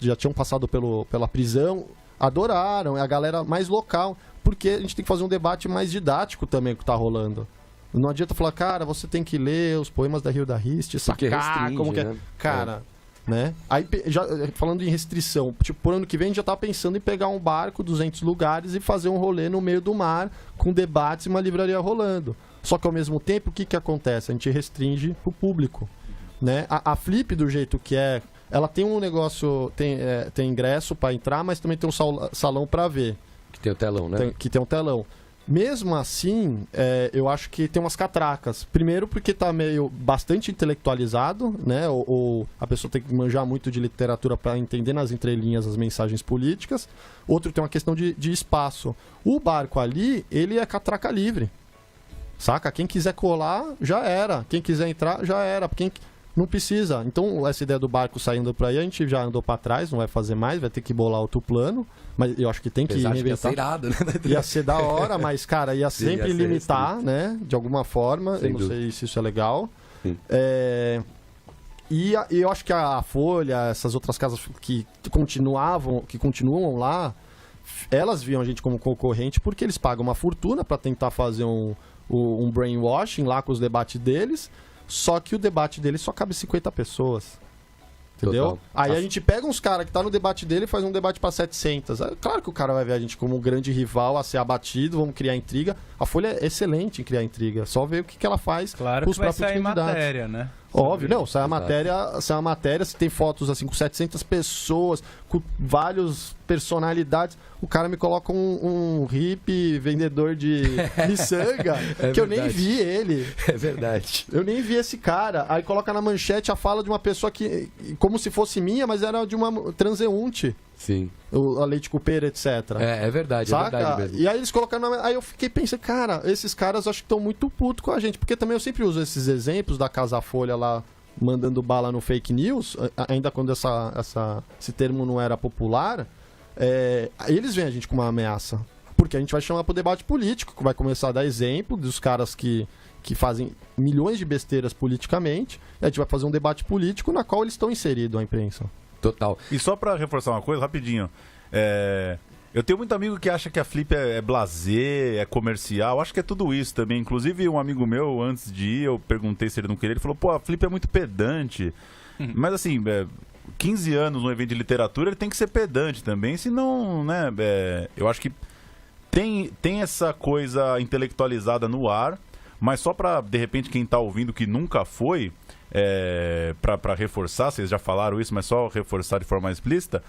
já tinham passado pela prisão, adoraram, é a galera mais local, porque a gente tem que fazer um debate mais didático também, que tá rolando. Não adianta falar, cara, você tem que ler os poemas da Hilda Hist, sacar como que é. Né? Cara, né? Aí, já, falando em restrição, tipo, por ano que vem a gente já tá pensando em pegar um barco, 200 lugares e fazer um rolê no meio do mar, com debates e uma livraria rolando. Só que ao mesmo tempo, o que acontece? A gente restringe o público, né? A Flip, do jeito que é, ela tem um negócio, tem ingresso para entrar, mas também tem um salão para ver. Que tem o telão, né? Que tem um telão. Mesmo assim, eu acho que tem umas catracas. Primeiro porque tá meio bastante intelectualizado, né? Ou a pessoa tem que manjar muito de literatura para entender nas entrelinhas as mensagens políticas. Outro tem uma questão de espaço. O barco ali, ele é catraca livre. Saca? Quem quiser colar, já era. Quem quiser entrar, já era. Quem não precisa. Então, essa ideia do barco saindo por aí, a gente já andou para trás, não vai fazer mais, vai ter que bolar outro plano. Mas eu acho que tem que reinventar. Ia ser irado, né? Ia ser da hora, mas, cara, ia sempre limitar, né? De alguma forma. Sem eu não sei se isso é legal. E eu acho que a Folha, essas outras casas que continuam lá, elas viam a gente como concorrente porque eles pagam uma fortuna para tentar fazer um brainwashing lá com os debates deles. Só que o debate deles só cabe 50 pessoas. Entendeu? Total. Aí a gente pega uns caras que tá no debate dele e faz um debate pra 700. Claro que o cara vai ver a gente como um grande rival a ser abatido, vamos criar intriga. A Folha é excelente em criar intriga. Só ver o que ela faz com os próprios candidatos. Matéria, né? Óbvio, não, sai a matéria, se tem fotos assim com 700 pessoas, com várias personalidades, o cara me coloca um hippie vendedor de miçanga, que eu nem vi ele. É verdade. Eu nem vi esse cara. Aí coloca na manchete a fala de uma pessoa que, como se fosse minha, mas era de uma transeunte. Sim. A Leite Cooper, etc. É verdade, saca? É verdade mesmo. E aí eles colocaram aí eu fiquei pensando, cara, esses caras acho que estão muito putos com a gente, porque também eu sempre uso esses exemplos da Casa Folha lá mandando bala no fake news, ainda quando esse termo não era popular, eles veem a gente como uma ameaça, porque a gente vai chamar pro debate político, que vai começar a dar exemplo dos caras que fazem milhões de besteiras politicamente, e a gente vai fazer um debate político na qual eles estão inseridos, a imprensa. Total. E só pra reforçar uma coisa, rapidinho. Eu tenho muito amigo que acha que a Flip é blasé, é comercial. Acho que é tudo isso também. Inclusive, um amigo meu, antes de ir, eu perguntei se ele não queria. Ele falou, pô, a Flip é muito pedante. Mas assim, 15 anos no evento de literatura, ele tem que ser pedante também. Senão, né, eu acho que tem essa coisa intelectualizada no ar. Mas só pra, de repente, quem tá ouvindo que nunca foi... para reforçar, vocês já falaram isso, mas só reforçar de forma mais explícita,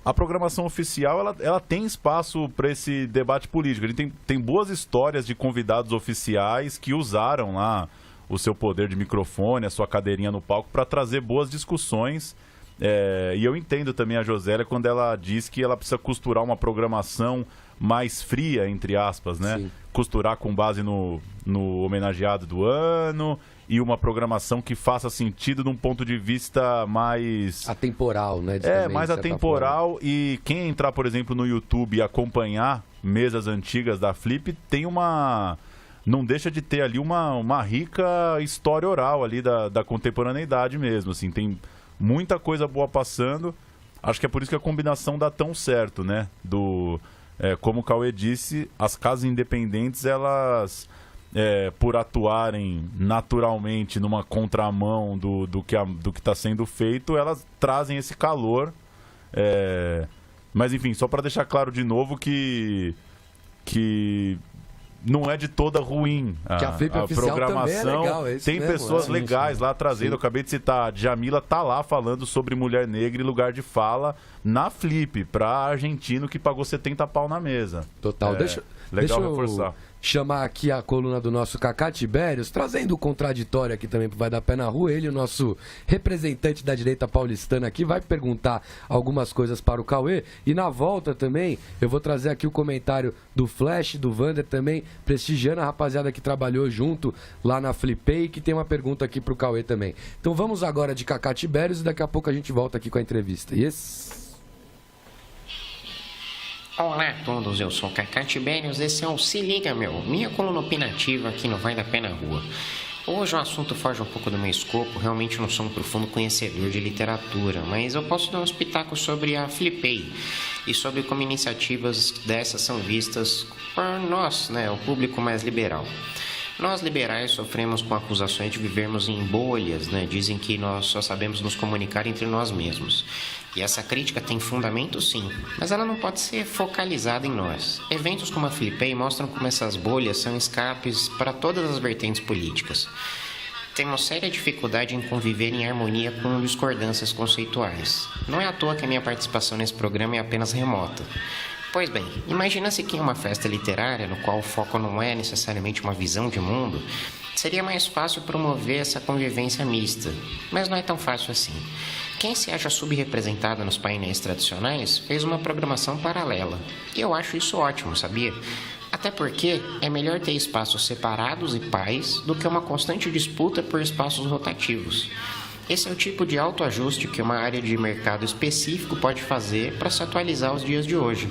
a programação oficial ela tem espaço para esse debate político. Ele tem boas histórias de convidados oficiais que usaram lá o seu poder de microfone, a sua cadeirinha no palco para trazer boas discussões. E eu entendo também a Josélia quando ela diz que ela precisa costurar uma programação mais fria, entre aspas, né? Sim. Costurar com base no homenageado do ano e uma programação que faça sentido de um ponto de vista mais... atemporal, né? Mais atemporal. E quem entrar, por exemplo, no YouTube e acompanhar mesas antigas da Flip, tem uma... não deixa de ter ali uma rica história oral ali da contemporaneidade mesmo, assim. Tem muita coisa boa passando. Acho que é por isso que a combinação dá tão certo, né? Como o Cauê disse, as casas independentes, elas... por atuarem naturalmente numa contramão do que está sendo feito, elas trazem esse calor. Mas enfim, só para deixar claro de novo que não é de toda ruim. Que a Flip Oficial programação também é legal, é isso tem mesmo, pessoas legais lá trazendo. Eu acabei de citar, a Djamila tá lá falando sobre mulher negra e lugar de fala na Flip, pra argentino que pagou 70 pau na mesa. Total. Deixa eu reforçar. Chamar aqui a coluna do nosso Cacá Tibérios, trazendo o contraditório aqui também pro Vai Dar Pé na Rua. Ele, o nosso representante da direita paulistana aqui, vai perguntar algumas coisas para o Cauê. E na volta também, eu vou trazer aqui o comentário do Flash, do Vander também, prestigiando a rapaziada que trabalhou junto lá na Flipei, que tem uma pergunta aqui pro Cauê também. Então vamos agora de Cacá Tibérios e daqui a pouco a gente volta aqui com a entrevista. Yes. Olá a todos, eu sou Cacá Tibérios, esse é o Se Liga, minha coluna opinativa aqui no Vai Dar Pé na Rua. Hoje o assunto foge um pouco do meu escopo, realmente não sou um profundo conhecedor de literatura, mas eu posso dar uns pitacos sobre a Flipei e sobre como iniciativas dessas são vistas por nós, o público mais liberal. Nós liberais sofremos com acusações de vivermos em bolhas, Dizem que nós só sabemos nos comunicar entre nós mesmos. E essa crítica tem fundamento sim, mas ela não pode ser focalizada em nós. Eventos como a Flipei mostram como essas bolhas são escapes para todas as vertentes políticas. Temos séria dificuldade em conviver em harmonia com discordâncias conceituais. Não é à toa que a minha participação nesse programa é apenas remota. Pois bem, imagina-se que em uma festa literária, no qual o foco não é necessariamente uma visão de mundo, seria mais fácil promover essa convivência mista, mas não é tão fácil assim. Quem se acha subrepresentado nos painéis tradicionais fez uma programação paralela, e eu acho isso ótimo, sabia? Até porque é melhor ter espaços separados e pais do que uma constante disputa por espaços rotativos. Esse é o tipo de autoajuste que uma área de mercado específico pode fazer para se atualizar aos dias de hoje.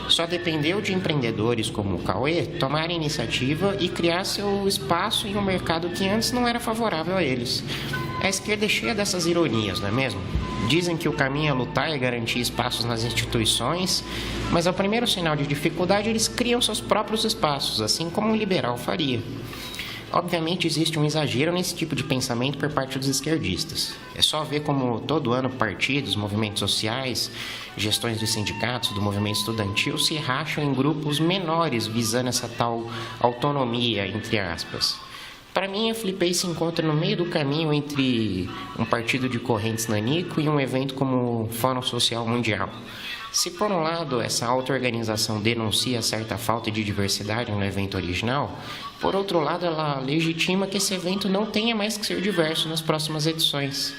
Só dependeu de empreendedores como o Cauê tomar a iniciativa e criar seu espaço em um mercado que antes não era favorável a eles. A esquerda é cheia dessas ironias, não é mesmo? Dizem que o caminho é lutar e garantir espaços nas instituições, mas ao primeiro sinal de dificuldade eles criam seus próprios espaços, assim como um liberal faria. Obviamente existe um exagero nesse tipo de pensamento por parte dos esquerdistas. É só ver como todo ano partidos, movimentos sociais, gestões de sindicatos, do movimento estudantil se racham em grupos menores visando essa tal autonomia, entre aspas. Para mim, a Flipei se encontra no meio do caminho entre um partido de correntes nanico e um evento como o Fórum Social Mundial. Se por um lado essa auto-organização denuncia certa falta de diversidade no evento original, por outro lado ela legitima que esse evento não tenha mais que ser diverso nas próximas edições.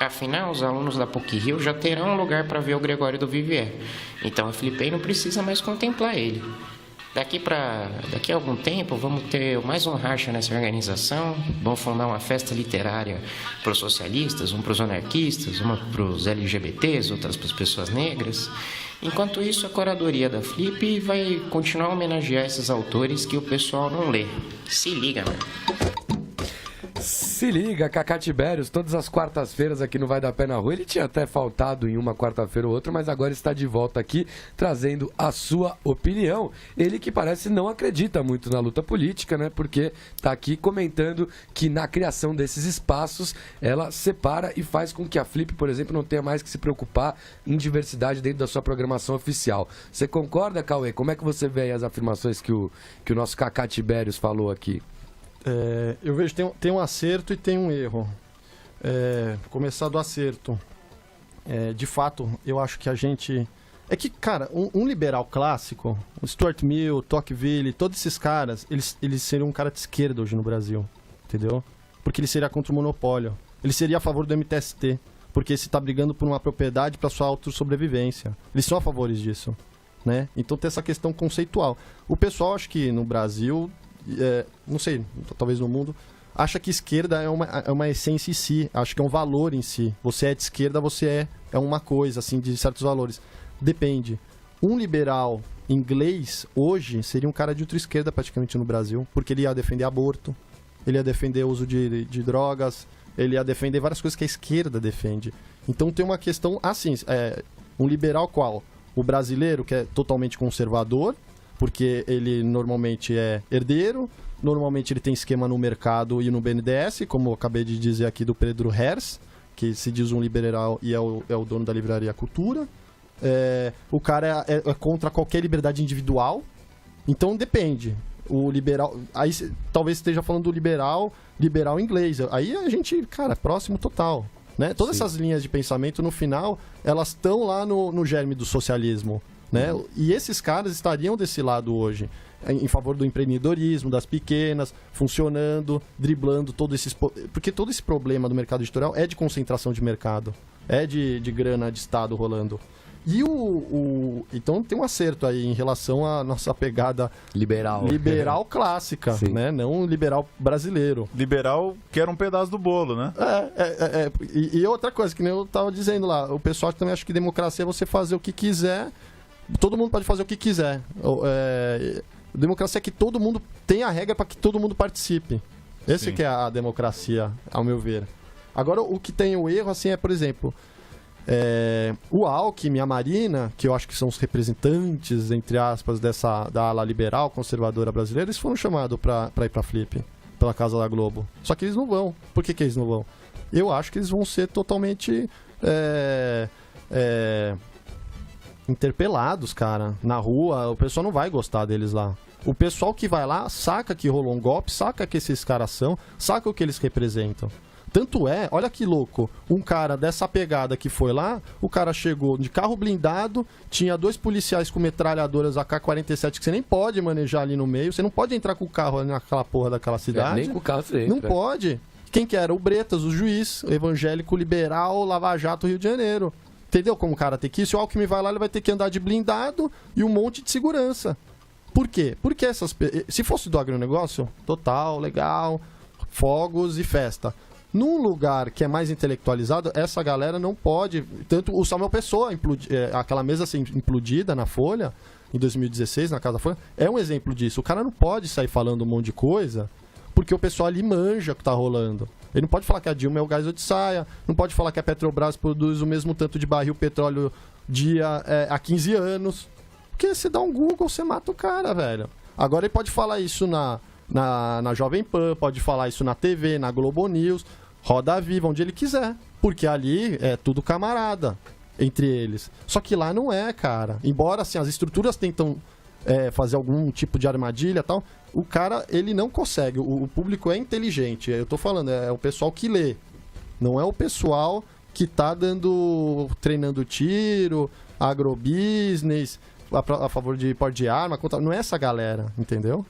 Afinal, os alunos da PUC-Rio já terão um lugar para ver o Gregório do Vivier, então a Flipei não precisa mais contemplar ele. Daqui a algum tempo vamos ter mais um racha nessa organização, vamos fundar uma festa literária para os socialistas, uma para os anarquistas, uma para os LGBTs, outras para as pessoas negras. Enquanto isso, a curadoria da Flip vai continuar a homenagear esses autores que o pessoal não lê. Se liga, Se liga, Cacá Tibérios, todas as quartas-feiras aqui no Vai Dar Pé na Rua. Ele tinha até faltado em uma quarta-feira ou outra, mas agora está de volta aqui, trazendo a sua opinião. Ele que parece não acredita muito na luta política, né? Porque está aqui comentando que na criação desses espaços, ela separa e faz com que a Flip, por exemplo, não tenha mais que se preocupar em diversidade dentro da sua programação oficial. Você concorda, Cauê? Como é que você vê aí as afirmações que o nosso Cacá Tibérios falou aqui? Eu vejo que tem um acerto e tem um erro. Começar do acerto. De fato, eu acho que a gente... É que, cara, um liberal clássico, o Stuart Mill, Tocqueville, todos esses caras, eles seriam um cara de esquerda hoje no Brasil, entendeu? Porque ele seria contra o monopólio. Ele seria a favor do MTST, porque ele está brigando por uma propriedade para sua autossobrevivência. Eles são a favor disso, né? Então tem essa questão conceitual. O pessoal, acho que no Brasil... não sei, talvez no mundo, acha que esquerda é uma essência em si, acha que é um valor em si. Você é de esquerda, você é uma coisa, assim, de certos valores. Depende. Um liberal inglês, hoje, seria um cara de ultra-esquerda praticamente no Brasil, porque ele ia defender aborto, ele ia defender o uso de drogas, ele ia defender várias coisas que a esquerda defende. Então tem uma questão, assim, um liberal qual? O brasileiro, que é totalmente conservador, porque ele normalmente é herdeiro, normalmente ele tem esquema no mercado e no BNDES, como eu acabei de dizer aqui do Pedro Hers, que se diz um liberal e é o dono da livraria Cultura. O cara é contra qualquer liberdade individual, então depende. o liberal... Aí talvez esteja falando do liberal inglês. Aí a gente, cara, próximo total. Né? Todas essas linhas de pensamento, no final, elas estão lá no germe do socialismo. Né? E esses caras estariam desse lado hoje, em favor do empreendedorismo, das pequenas, funcionando, driblando todo esses... Porque todo esse problema do mercado editorial é de concentração de mercado, é de grana de Estado rolando. E então tem um acerto aí em relação à nossa pegada liberal clássica, né? Não liberal brasileiro. Liberal quer um pedaço do bolo, né? E outra coisa, que nem eu estava dizendo lá, o pessoal também acha que democracia é você fazer o que quiser, todo mundo pode fazer o que quiser. Democracia é que todo mundo tem a regra para que todo mundo participe. Esse que é a democracia, ao meu ver. Agora, o que tem o erro, assim, é, por exemplo... o Alckmin e a Marina, que eu acho que são os representantes, entre aspas, da ala liberal conservadora brasileira, eles foram chamados para ir para Flip, pela Casa da Globo. Só que eles não vão. Por que eles não vão? Eu acho que eles vão ser totalmente interpelados, cara, na rua. O pessoal não vai gostar deles lá. O pessoal que vai lá saca que rolou um golpe, saca que esses caras são, saca o que eles representam. Tanto é, olha que louco, um cara dessa pegada que foi lá, o cara chegou de carro blindado, tinha 2 policiais com metralhadoras AK-47 que você nem pode manejar ali no meio, você não pode entrar com o carro ali naquela porra daquela cidade. Nem com o carro você entra. Não pode. Quem que era? O Bretas, o juiz, o evangélico liberal, Lava Jato, Rio de Janeiro. Entendeu como o cara tem que ir? Se o Alckmin vai lá, ele vai ter que andar de blindado e um monte de segurança. Por quê? Porque se fosse do agronegócio, total, legal, fogos e festa. Num lugar que é mais intelectualizado, essa galera não pode... Tanto o Samuel Pessoa, aquela mesa assim, implodida na Folha, em 2016, na Casa Folha, é um exemplo disso. O cara não pode sair falando um monte de coisa, porque o pessoal ali manja o que tá rolando. Ele não pode falar que a Dilma é o gás de saia, não pode falar que a Petrobras produz o mesmo tanto de barril petróleo dia há 15 anos. Porque você dá um Google, você mata o cara, velho. Agora ele pode falar isso na Jovem Pan, pode falar isso na TV, na Globo News, Roda Viva, onde ele quiser. Porque ali é tudo camarada entre eles. Só que lá não é, cara. Embora assim, as estruturas tentam fazer algum tipo de armadilha e tal, o cara, ele não consegue. O público é inteligente. Eu tô falando, é o pessoal que lê. Não é o pessoal que tá treinando tiro, agrobusiness, a favor de porte de arma. Não é essa galera, entendeu?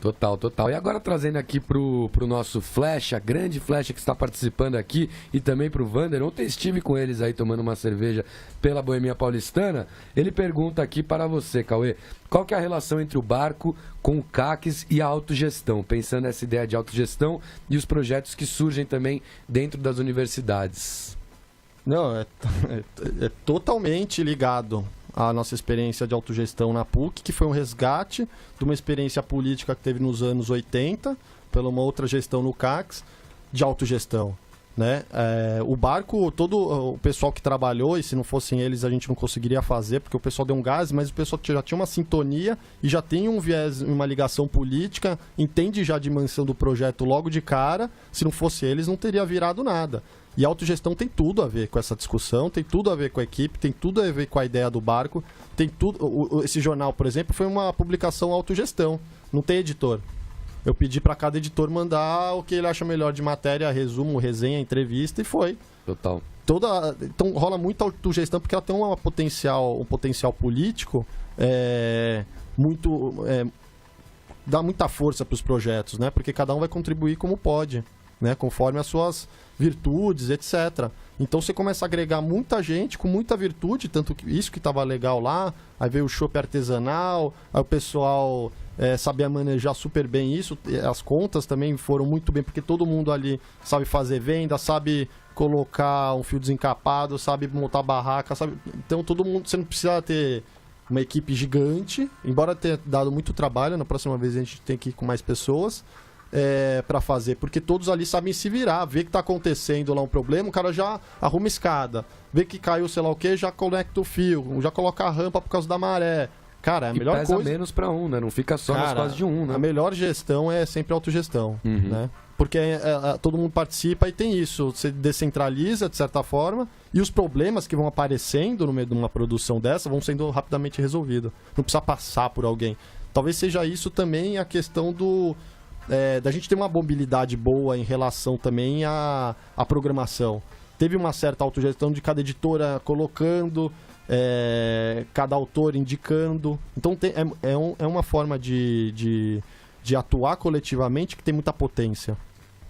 Total. E agora trazendo aqui pro nosso Flecha, grande Flecha que está participando aqui, e também pro Vander. Ontem estive com eles aí tomando uma cerveja pela Boemia Paulistana. Ele pergunta aqui para você, Cauê, qual que é a relação entre o barco com o CACs e a autogestão? Pensando nessa ideia de autogestão e os projetos que surgem também dentro das universidades. Não, é totalmente ligado a nossa experiência de autogestão na PUC, que foi um resgate de uma experiência política que teve nos anos 80, pela uma outra gestão no CACs, de autogestão. Né? O barco, todo o pessoal que trabalhou, e se não fossem eles a gente não conseguiria fazer, porque o pessoal deu um gás, mas o pessoal já tinha uma sintonia e já tem um viés, uma ligação política, entende já a dimensão do projeto logo de cara. Se não fosse eles, não teria virado nada. E a autogestão tem tudo a ver com essa discussão, tem tudo a ver com a equipe, tem tudo a ver com a ideia do barco, tem tudo. Esse jornal, por exemplo, foi uma publicação autogestão, não tem editor. Eu pedi para cada editor mandar o que ele acha melhor de matéria, resumo, resenha, entrevista, e foi. Total. Então rola muita autogestão porque ela tem um potencial político dá muita força para os projetos, né? Porque cada um vai contribuir como pode, né? Conforme as suas virtudes, etc. Então você começa a agregar muita gente com muita virtude, tanto que isso que estava legal lá, aí veio o chopp artesanal, aí o pessoal sabia manejar super bem isso, as contas também foram muito bem, porque todo mundo ali sabe fazer venda, sabe colocar um fio desencapado, sabe montar barraca, sabe... Então todo mundo, você não precisa ter uma equipe gigante, embora tenha dado muito trabalho, na próxima vez a gente tem que ir com mais pessoas, para fazer, porque todos ali sabem se virar, vê que tá acontecendo lá um problema, o cara já arruma escada, vê que caiu sei lá o que, já conecta o fio, já coloca a rampa por causa da maré, Cara, a melhor pesa coisa... menos para um, né? Não fica só nas costas de um, né? A melhor gestão é sempre autogestão, né? Porque todo mundo participa e tem isso. Você descentraliza, de certa forma, e os problemas que vão aparecendo no meio de uma produção dessa vão sendo rapidamente resolvidos. Não precisa passar por alguém. Talvez seja isso também a questão da gente ter uma mobilidade boa em relação também à programação. Teve uma certa autogestão de cada editora colocando, cada autor indicando. Então é uma forma de atuar coletivamente que tem muita potência.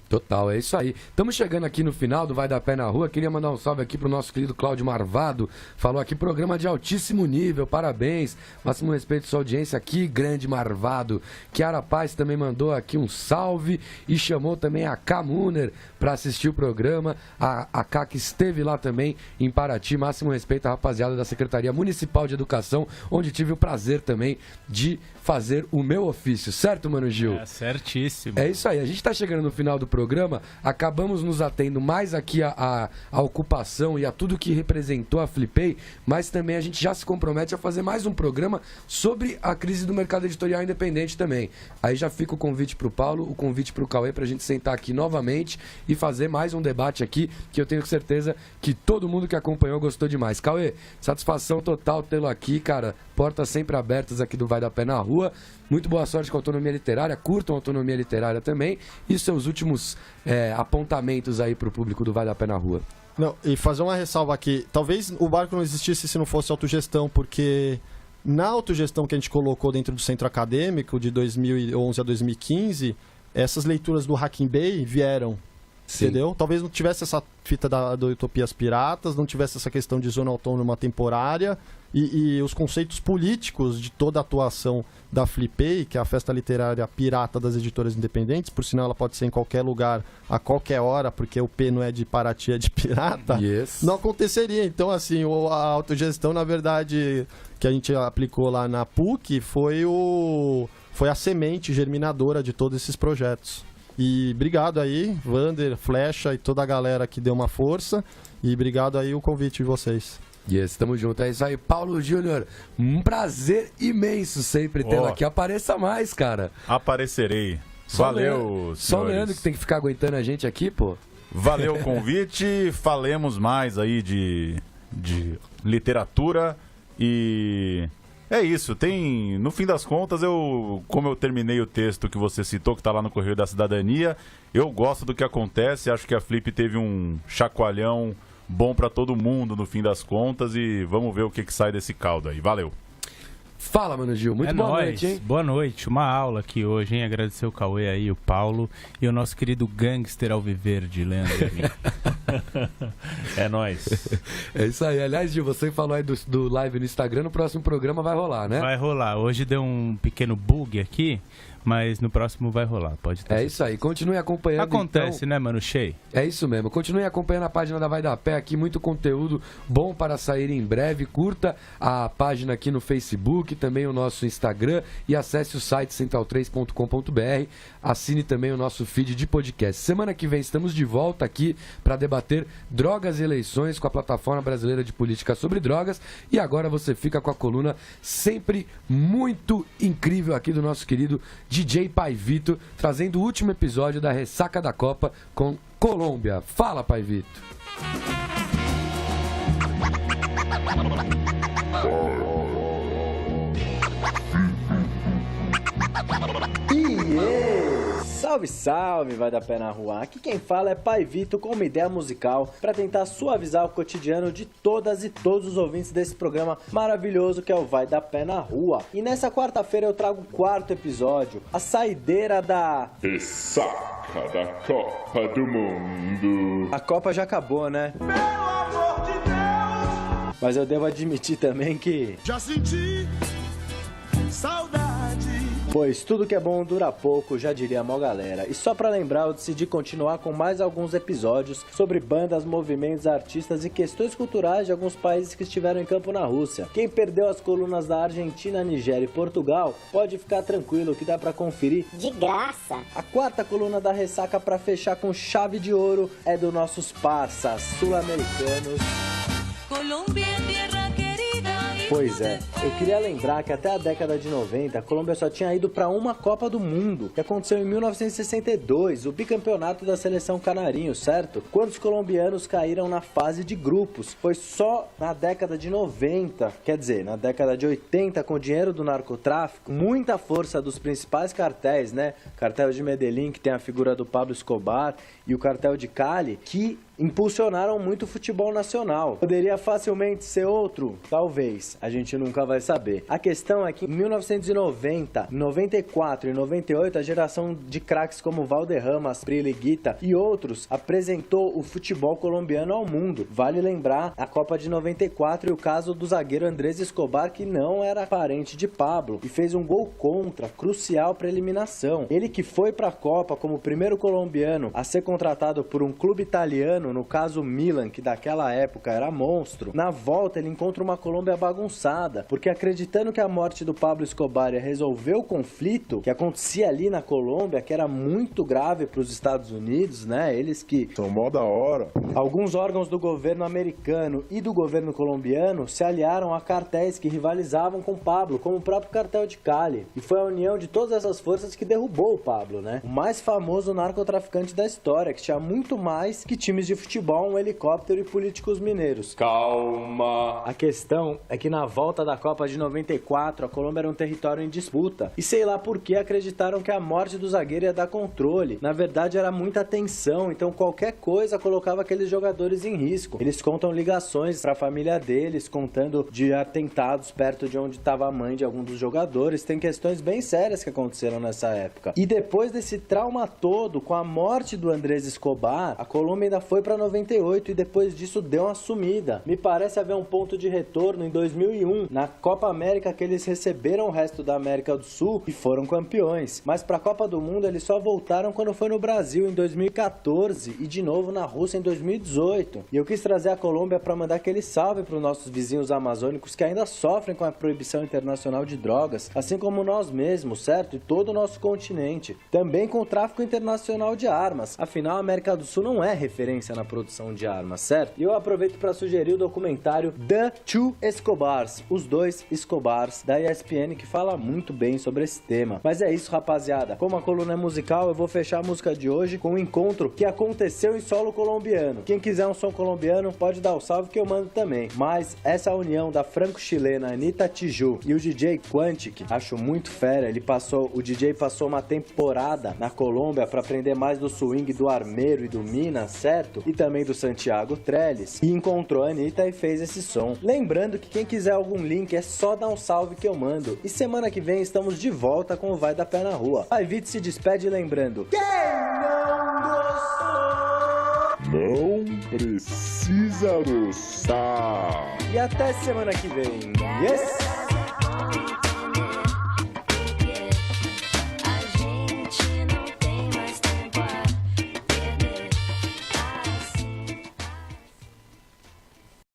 Total, é isso aí. Estamos chegando aqui no final do Vai Dar Pé na Rua. Queria mandar um salve aqui pro nosso querido Cláudio Marvado. Falou aqui, programa de altíssimo nível, parabéns. Máximo respeito à sua audiência aqui, grande Marvado. Kiara Paz também mandou aqui um salve e chamou também a K. Muner para assistir o programa. A K que esteve lá também em Paraty. Máximo respeito à rapaziada da Secretaria Municipal de Educação, onde tive o prazer também de fazer o meu ofício. Certo, Mano Gil? É, certíssimo. É isso aí. A gente está chegando no final do programa, acabamos nos atendo mais aqui à ocupação e a tudo que representou a Flipei, mas também a gente já se compromete a fazer mais um programa sobre a crise do mercado editorial independente também. Aí já fica o convite para o Paulo, o convite para o Cauê, para a gente sentar aqui novamente e fazer mais um debate aqui, que eu tenho certeza que todo mundo que acompanhou gostou demais. Cauê, satisfação total tê-lo aqui, cara. Portas sempre abertas aqui do Vai Dar Pé na Rua. Muito boa sorte com a Autonomia Literária. Curtam a Autonomia Literária também. E seus últimos apontamentos aí para o público do Vai Dar Pé na Rua. Não, e fazer uma ressalva aqui. Talvez o barco não existisse se não fosse autogestão, porque na autogestão que a gente colocou dentro do centro acadêmico de 2011 a 2015, essas leituras do Hacking Bay vieram. Sim. Entendeu? Talvez não tivesse essa fita do Utopias Piratas, não tivesse essa questão de zona autônoma temporária e os conceitos políticos de toda a atuação da Flipei, que é a festa literária pirata das editoras independentes, por sinal ela pode ser em qualquer lugar, a qualquer hora, porque o P não é de Paraty, é de pirata, não aconteceria. Então, assim, a autogestão, na verdade, que a gente aplicou lá na PUC foi a semente germinadora de todos esses projetos. E obrigado aí, Vander, Flecha e toda a galera que deu uma força. E obrigado aí o convite de vocês. Yes, estamos juntos. É isso aí, Paulo Júnior. Um prazer imenso sempre tê-lo aqui. Apareça mais, cara. Aparecerei. Valeu, só o Leandro que tem que ficar aguentando a gente aqui, pô. Valeu o convite. Falemos mais aí de literatura e... É isso, no fim das contas, como eu terminei o texto que você citou, que está lá no Correio da Cidadania, eu gosto do que acontece, acho que a Flip teve um chacoalhão bom para todo mundo no fim das contas e vamos ver o que sai desse caldo aí. Valeu! Fala, Mano Gil, muito boa noite, hein? Boa noite, uma aula aqui hoje, hein? Agradecer o Cauê aí, o Paulo e o nosso querido gangster alviverde, Leandro. É nóis. É isso aí. Aliás, Gil, você falou aí do live no Instagram, no próximo programa vai rolar, né? Vai rolar. Hoje deu um pequeno bug aqui, mas no próximo vai rolar, pode ter. É isso aí, continue acompanhando. Acontece, então, né, Mano Shea? É isso mesmo, continue acompanhando a página da Vai Dar Pé aqui, muito conteúdo bom para sair em breve. Curta a página aqui no Facebook, também o nosso Instagram e acesse o site central3.com.br. Assine também o nosso feed de podcast. Semana que vem estamos de volta aqui para debater drogas e eleições com a Plataforma Brasileira de Política sobre Drogas. E agora você fica com a coluna sempre muito incrível aqui do nosso querido DJ Pai Vito, trazendo o último episódio da Ressaca da Copa com Colômbia. Fala, Pai Vito. Salve, salve, Vai Dar Pé na Rua. Aqui quem fala é Pai Vito com uma ideia musical para tentar suavizar o cotidiano de todas e todos os ouvintes desse programa maravilhoso que é o Vai Dar Pé na Rua. E nessa quarta-feira eu trago o 4º episódio, a saideira da Ressaca da Copa do Mundo. A Copa já acabou, né? Pelo amor de Deus! Mas eu devo admitir também que já senti saudade. Pois tudo que é bom dura pouco, já diria a mó galera. E só pra lembrar, eu decidi continuar com mais alguns episódios sobre bandas, movimentos, artistas e questões culturais de alguns países que estiveram em campo na Rússia. Quem perdeu as colunas da Argentina, Nigéria e Portugal, pode ficar tranquilo que dá pra conferir de graça. A 4ª coluna da Ressaca pra fechar com chave de ouro é dos nossos parças sul-americanos. Colômbia, terra querida. Pois é, eu queria lembrar que até a década de 90, a Colômbia só tinha ido para uma Copa do Mundo, que aconteceu em 1962, o bicampeonato da seleção canarinho, certo? Quando os colombianos caíram na fase de grupos. Foi só na década de 90, quer dizer, na década de 80, com o dinheiro do narcotráfico, muita força dos principais cartéis, né? Cartel de Medellín, que tem a figura do Pablo Escobar, e o cartel de Cali, que impulsionaram muito o futebol nacional. Poderia facilmente ser outro? Talvez. A gente nunca vai saber. A questão é que em 1990, 94 e 98, a geração de craques como Valderrama, Asprilla, Guita e outros apresentou o futebol colombiano ao mundo. Vale lembrar a Copa de 94 e o caso do zagueiro Andrés Escobar, que não era parente de Pablo e fez um gol contra, crucial para a eliminação. Ele que foi para a Copa como o primeiro colombiano a ser contratado por um clube italiano, no caso Milan, que daquela época era monstro. Na volta ele encontra uma Colômbia bagunçada, porque acreditando que a morte do Pablo Escobar ia resolver o conflito que acontecia ali na Colômbia, que era muito grave para os Estados Unidos, né? Eles que são mó da hora. Alguns órgãos do governo americano e do governo colombiano se aliaram a cartéis que rivalizavam com Pablo, como o próprio cartel de Cali. E foi a união de todas essas forças que derrubou o Pablo, né? O mais famoso narcotraficante da história, que tinha muito mais que times de futebol, um helicóptero e políticos mineiros. Calma. A questão é que na volta da Copa de 94, a Colômbia era um território em disputa. E sei lá por que acreditaram que a morte do zagueiro ia dar controle. Na verdade era muita tensão, então qualquer coisa colocava aqueles jogadores em risco. Eles contam ligações para a família deles, contando de atentados perto de onde estava a mãe de algum dos jogadores. Tem questões bem sérias que aconteceram nessa época. E depois desse trauma todo, com a morte do Andrés Escobar, a Colômbia ainda foi para 98 e depois disso deu uma sumida. Me parece haver um ponto de retorno em 2001, na Copa América, que eles receberam o resto da América do Sul e foram campeões. Mas para a Copa do Mundo eles só voltaram quando foi no Brasil em 2014 e de novo na Rússia em 2018. E eu quis trazer a Colômbia para mandar aquele salve para os nossos vizinhos amazônicos que ainda sofrem com a proibição internacional de drogas, assim como nós mesmos, certo? E todo o nosso continente. Também com o tráfico internacional de armas. Afinal, a América do Sul não é referência na produção de armas, certo? E eu aproveito para sugerir o documentário The Two Escobars, os dois Escobars, da ESPN, que fala muito bem sobre esse tema. Mas é isso, rapaziada. Como a coluna é musical, eu vou fechar a música de hoje com um encontro que aconteceu em solo colombiano. Quem quiser um som colombiano, pode dar o salve que eu mando também. Mas essa união da franco-chilena Anitta Tijoux e o DJ Quantic, acho muito fera. O DJ passou uma temporada na Colômbia para aprender mais do swing do Armeiro e do Minas, certo? E também do Santiago Trellis. E encontrou a Anitta e fez esse som. Lembrando que quem quiser algum link é só dar um salve que eu mando. E semana que vem estamos de volta com o Vai da Pé na Rua. A Vite se despede lembrando: quem não gostou não precisa gostar. E até semana que vem. Yes!